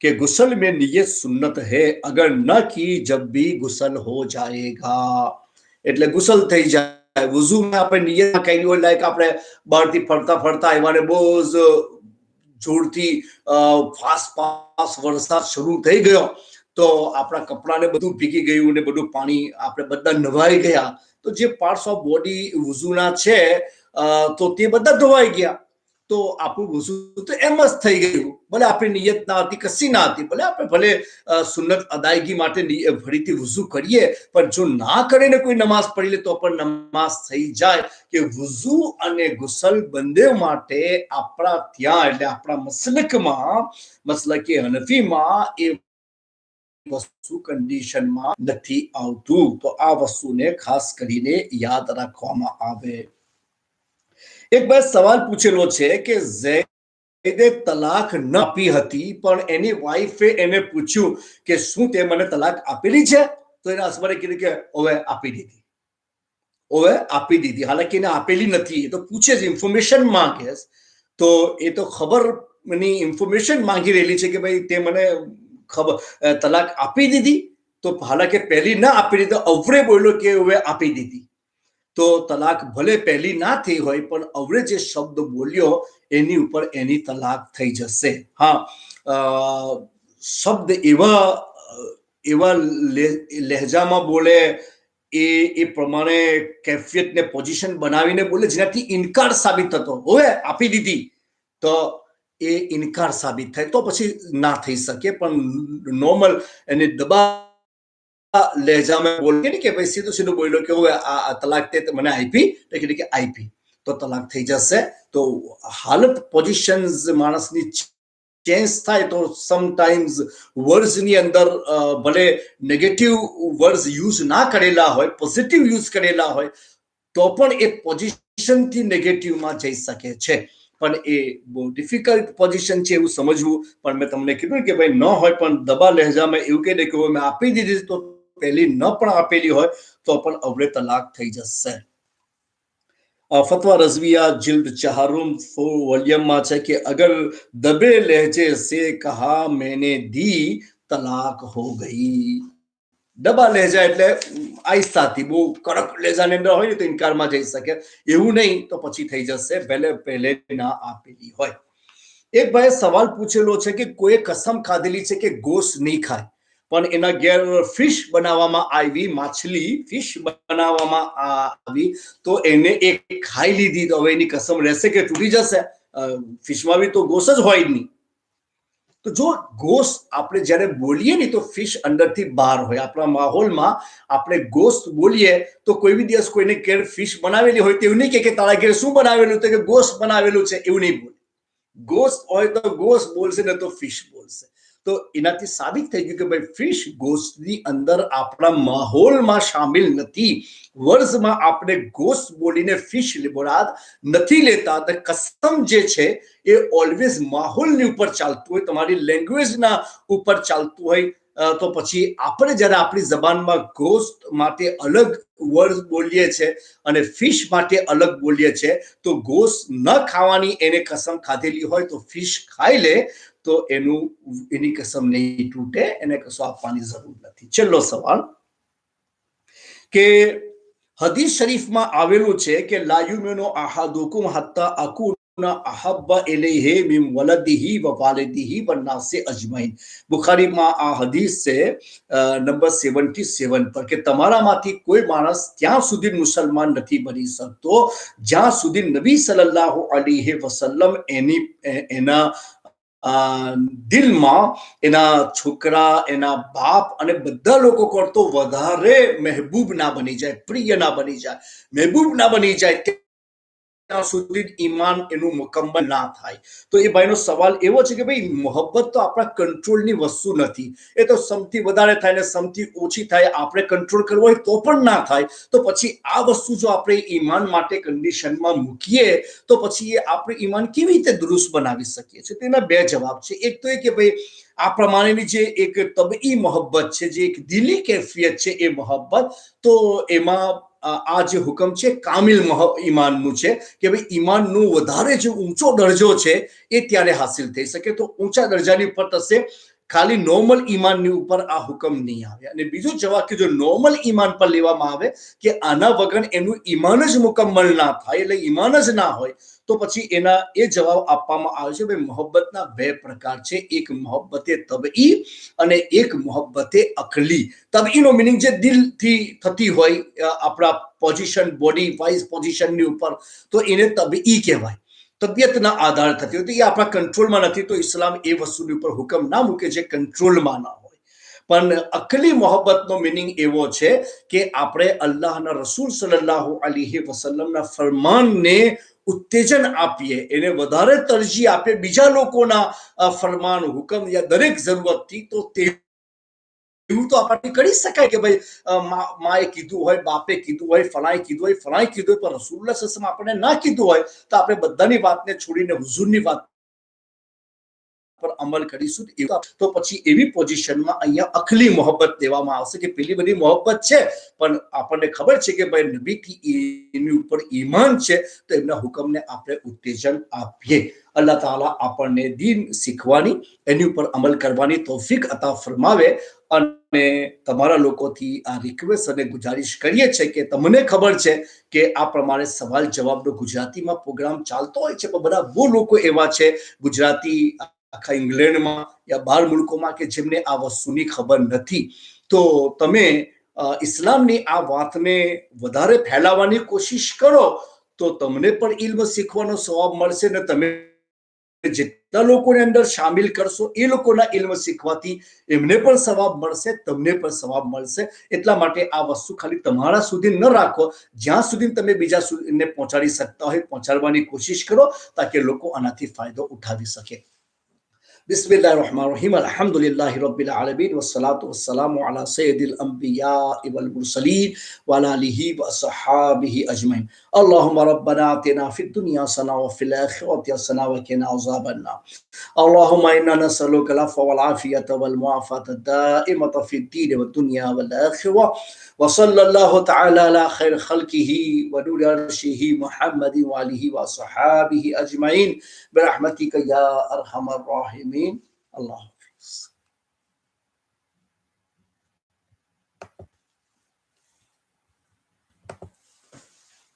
कि गुसल में नियत सुन्नत है, अगर न की जब भी गुसल हो जाएगा. એટલે ગુસલ થઈ જાય, વુઝુમાં આપણે નિયત કરી હોય, લાઈક આપણે બહારથી ફરતા ફરતા આવ્યા ને બહુ જ જોરથી ફાસ્ટ વરસાદ શરૂ થઈ ગયો, તો આપણા કપડાને બધું ભીગી ગયું ને બધું પાણી આપણે બધા નવાઈ ગયા, તો જે પાર્ટ્સ ઓફ બોડી વુઝુના છે તો તે બધા ધોવાઈ ગયા. તો આપણું વુઝુ તો એમ જ થઈ ગયું, ભલે આપણી નિયત ના હતી, કશી ના હતી, ભલે આપણે ભલે સુન્નત અદાયગી માટે ફરીથી વુઝુ કરીએ, પણ જો ના કરીને કોઈ નમાઝ પડી લે તો પણ નમાઝ થઈ જાય. કે વુઝુ અને ગુસલ બંને માટે આપણા ત્યાં એટલે આપણા મસલકે હનફીમાં એ વસ્તુ કન્ડિશનમાં નથી આવતું. તો આ વસ્તુને ખાસ કરીને યાદ રાખવામાં આવે. એક બાર સવાલ પૂછેલો છે કે ઝૈદે તલાક ન આપી હતી, પણ એની વાઈફે એને પૂછ્યું કે શું તે મને તલાક આપેલી છે? તો એના હસબન્ડે કીધું કે ઓવે આપી દીધી, ઓવે આપી દીધી. હાલાકી એને આપેલી નથી, એ તો પૂછે છે, ઇન્ફોર્મેશન માંગે. તો એ તો ખબરની ઇન્ફોર્મેશન માંગી રહેલી છે કે ભાઈ તે મને ખબર તલાક આપી દીધી. તો હાલાકી પહેલી ના આપી દીધી, અવરે બોલ્યો કે ઓવે આપી દીધી. તો તલાક ભલે પહેલી ના થઈ હોય, પણ અવરે જે શબ્દ બોલ્યો એની ઉપર એની તલાક થઈ જશે. હા, શબ્દ એવા લહેજામાં બોલે, એ પ્રમાણે કેફિયત ને પોઝિશન બનાવીને બોલે જેનાથી ઇનકાર સાબિત થતો હોય, આપી દીધી તો એ ઇનકાર સાબિત થાય તો પછી ના થઈ શકે. પણ નોર્મલ એને દબા લહેજામાં બોલે કે ભાઈ સીધું સીધું બોલ્યો કે હવે આ તલાક તે મને આપી, તો કીધું કે આપી, તો તલાક થઈ જશે. તો હાલત પોઝિશન્સ માણસની ચેન્જ થાય તો સમટાઈમ્સ વર્ડ્સની અંદર ભલે નેગેટિવ વર્ડ્સ યુઝ ના કરેલા હોય, પોઝિટિવ યુઝ કરેલા હોય, તો પણ એ પોઝિશનથી નેગેટિવમાં જઈ શકે છે. પણ એ બહુ ડિફિકલ્ટ પોઝિશન છે એવું સમજવું. પણ મેં તમને કીધું કે ભાઈ ન હોય પણ દબા લહેજામાં એવું કહી દે કે મેં આપી દીધી, તો પહેલી ન પણ આપેલી હોય તો પણ અવરે તલાક થઈ જશે. फतवा रजविया जिल्द 4 वॉल्यूम में है कि अगर दबे लहजे से कहा मैंने दी तलाक हो गई. ડબ્બા લેજા એટલે આહિસ્તાથી, બહુ કડક લેજાની અંદર હોય ને તો ઇનકારમાં જઈ શકે, એવું નહીં તો પછી થઈ જશે પહેલે ના આપેલી હોય. એક ભાઈ સવાલ પૂછેલો છે કે કોઈ કસમ ખાધેલી છે કે ગોશ્ત નહીં ખાય, પણ એના ઘેર ફિશ બનાવવામાં આવી, માછલી ફિશ બનાવવામાં આવી, તો એને એક ખાઈ લીધી, તો હવે એની કસમ રહેશે કે તૂટી જશે? ફિશમાં બી તો ગોશ્ત જ હોય નહીં. તો જો ગોશ્ત આપણે જ્યારે બોલીએ ને તો ફિશ અંદરથી બહાર હોય. આપણા માહોલમાં આપણે ગોશ્ત બોલીએ તો કોઈ બી દિવસ કોઈને ઘેર ફિશ બનાવેલી હોય તો એવું નહીં કે તારા ઘેર શું બનાવેલું, તો કે ગોશ્ત બનાવેલું છે, એવું નહીં બોલે. ગોશ્ત હોય તો ગોશ્ત બોલશે, ને તો ફિશ બોલશે. તો એનાથી સાબિત થઈ ગયું કે ભાઈ ફિશ ગોશ્તની અંદર આપણા માહોલમાં શામિલ નથી. વર્ષમાં આપણે ગોશ્ત બોલીને ફિશ બોલાદ નથી લેતા. કસમ જે છે એ ઓલવેઝ માહોલની ઉપર ચાલતું હોય, તમારી લેંગ્વેજના ઉપર ચાલતું હોય. તો પછી આપણે જ્યારે આપણી જબાનમાં ગોશ્ત માટે અલગ વર્ડ બોલીએ છીએ અને ફિશ માટે અલગ બોલીએ છીએ, તો ગોશ્ત ન ખાવાની એને કસમ ખાધેલી હોય તો ફિશ ખાઈ લે તો એની કસમ નહીં તૂટે, એને કશું આપવાની જરૂર નથી. છેલ્લો સવાલ કે હદીસ શરીફમાં આવેલું છે કે લા યુમિનુ અહાદુકુમ હત્તા અકૂના અહબ્બા ઇલૈહી મિન વલદિહી વ વાલિદિહી વ નાસી અજમાઈન. બુખારીમાં આ હદીસ છે નંબર 77 પર, કે તમારામાંથી કોઈ માણસ ત્યાં સુધી મુસલમાન નથી બની શકતો જ્યાં સુધી નબી સલ્લલ્લાહુ અલૈહિ વસલ્લમ એના દિલમાં એના છોકરા, એના બાપ અને બધા લોકો કરતો વધારે મહેબૂબ ના બની જાય, પ્રિય ના બની જાય, મહેબૂબ ના બની જાય, ત્યાં સુધી ઈમાન એનું મુકમ્મલ ના થાય. તો એ ભાઈનો સવાલ એવો છે કે ભાઈ મોહબ્બત તો આપણા કંટ્રોલની વસ્તુ નથી. એ તો સમથી વધારે થાય ને સમથી ઓછી થાય, આપણે કંટ્રોલ કરવો હોય તો પણ ના થાય. તો પછી આ વસ્તુ જો આપણે ઈમાન માટે કન્ડિશનમાં મૂકીએ તો પછી એ આપણે ઈમાન કેવી રીતે દુરુસ્ત બનાવી શકીએ છીએ? તેના બે જવાબ છે. એક તો એ કે ભાઈ આ પ્રમાણેની જે એક તબઈ મોહબ્બત છે, જે એક દિલી કેફિયત છે, એ મોહબ્બત, તો એમાં આ જે હુકમ છે કામિલ ઈમાનનું છે કે ભાઈ ઈમાનનું વધારે જે ઊંચો દરજ્જો છે એ ત્યારે હાસિલ થઈ શકે. તો ઊંચા દરજાની ઉપર થશે, ખાલી નોર્મલ ઈમાનની ઉપર આ હુકમ નહીં આવે. અને બીજો જવાબ કે જો નોર્મલ ઈમાન પર લેવામાં આવે કે આના વગર એનું ઈમાન જ મુકમ્મલ ના થાય, એટલે ઈમાન જ ના હોય, તો પછી એના એ જવાબ આપવામાં આવે છે ભાઈ મોહબ્બતના બે પ્રકાર છે. એક મોહબ્બતે તબઈ અને એક મોહબ્બતે અકલી. તબઈનો મિનિંગ જે દિલથી થતી હોય, આપણા પોઝિશન, બોડી વાઇઝ પોઝિશનની ઉપર, તો એને તબઈ કહેવાય. તબિયતના આધાર થતી હોય, તો એ આપણા કંટ્રોલમાં નથી. તો ઇસ્લામ એ વસ્તુની ઉપર હુકમ ના મૂકે જે કંટ્રોલમાં ના હોય. પણ અકલી મોહબ્બતનો મિનિંગ એવો છે કે આપણે અલ્લાહના રસૂલ સલ્લલ્લાહુ અલૈહિ વસલ્લમના ફરમાનને ઉત્તેજન આપીએ, એને વધારે તરજીહ આપીએ બીજા લોકોના ફરમાન, હુકમ યા દરેક જરૂરતથી. તો તે એવું તો આપણને કરી શકાય કે ભાઈ માએ કીધું હોય, બાપે કીધું હોય, ફલાએ કીધું હોય, ફલાએ કીધું હોય, પણ રસૂલુલ્લાહ સલ્લલ્લાહુ અલૈહિ વસલ્લમ આપણને ના કીધું હોય તો આપણે બધાની વાતને છોડીને હુઝુરની વાત પર અમલ કરીશું. તો પછી એવી પોઝિશનમાં અહીંયા અખલી મોહબ્બત દેવામાં આવશે કે પેલી બધી મોહબ્બત છે પણ આપણને ખબર છે કે ભાઈ નબીથી એની ઉપર ઈમાન છે, તો એમના હુકમને આપણે ઉત્તેજન આપીએ. અલ્લાહ તાલા આપણને દીન શીખવાની, એની ઉપર અમલ કરવાની તૌફીક અતા ફરમાવે. અને તમારા લોકોથી આ રિક્વેસ્ટ અને ગુજારિશ કરીએ છીએ કે તમને ખબર છે કે આ પ્રમાણે સવાલ જવાબનો ગુજરાતીમાં પ્રોગ્રામ ચાલતો હોય છે, પણ બધા બહુ લોકો એવા છે ગુજરાતી આખા ઇંગ્લેન્ડમાં યા બહાર મુલ્કોમાં કે જેમને આ વસ્તુની ખબર નથી. તો તમે ઇસ્લામની આ વાતને વધારે ફેલાવવાની કોશિશ કરો તો તમને પણ ઇલ્મ શીખવાનો સવાબ મળશે, ને તમે જેટલા લોકોને અંદર શામિલ કરશો એ લોકોના ઇલ્મ શીખવાથી એમને પણ સવાબ મળશે, તમને પણ સવાબ મળશે. એટલા માટે આ વસ્તુ ખાલી તમારા સુધી ન રાખો, જ્યાં સુધી તમે બીજા સુધીને પહોંચાડી શકતા હોય પહોંચાડવાની કોશિશ કરો, તાકે લોકો આનાથી ફાયદો ઉઠાવી શકે. بسم الله الرحمن الرحيم الحمد لله رب العالمين والصلاة والسلام على سيد الأنبياء والمرسلين وعلى آله وصحابه أجمعين. اللهم ربنا آتنا في الدنيا حسنة وفي الآخرة حسنة وقنا عذاب النار. اللهم إنا نسألك العفو والعافية والمعافاة الدائمة في الدين والدنيا والآخرة. وصلى الله تعالى على خير خلقه ونور عرشه محمد وآله وصحابه أجمعين برحمتك يا أرحم الراحمين. الله حافظ.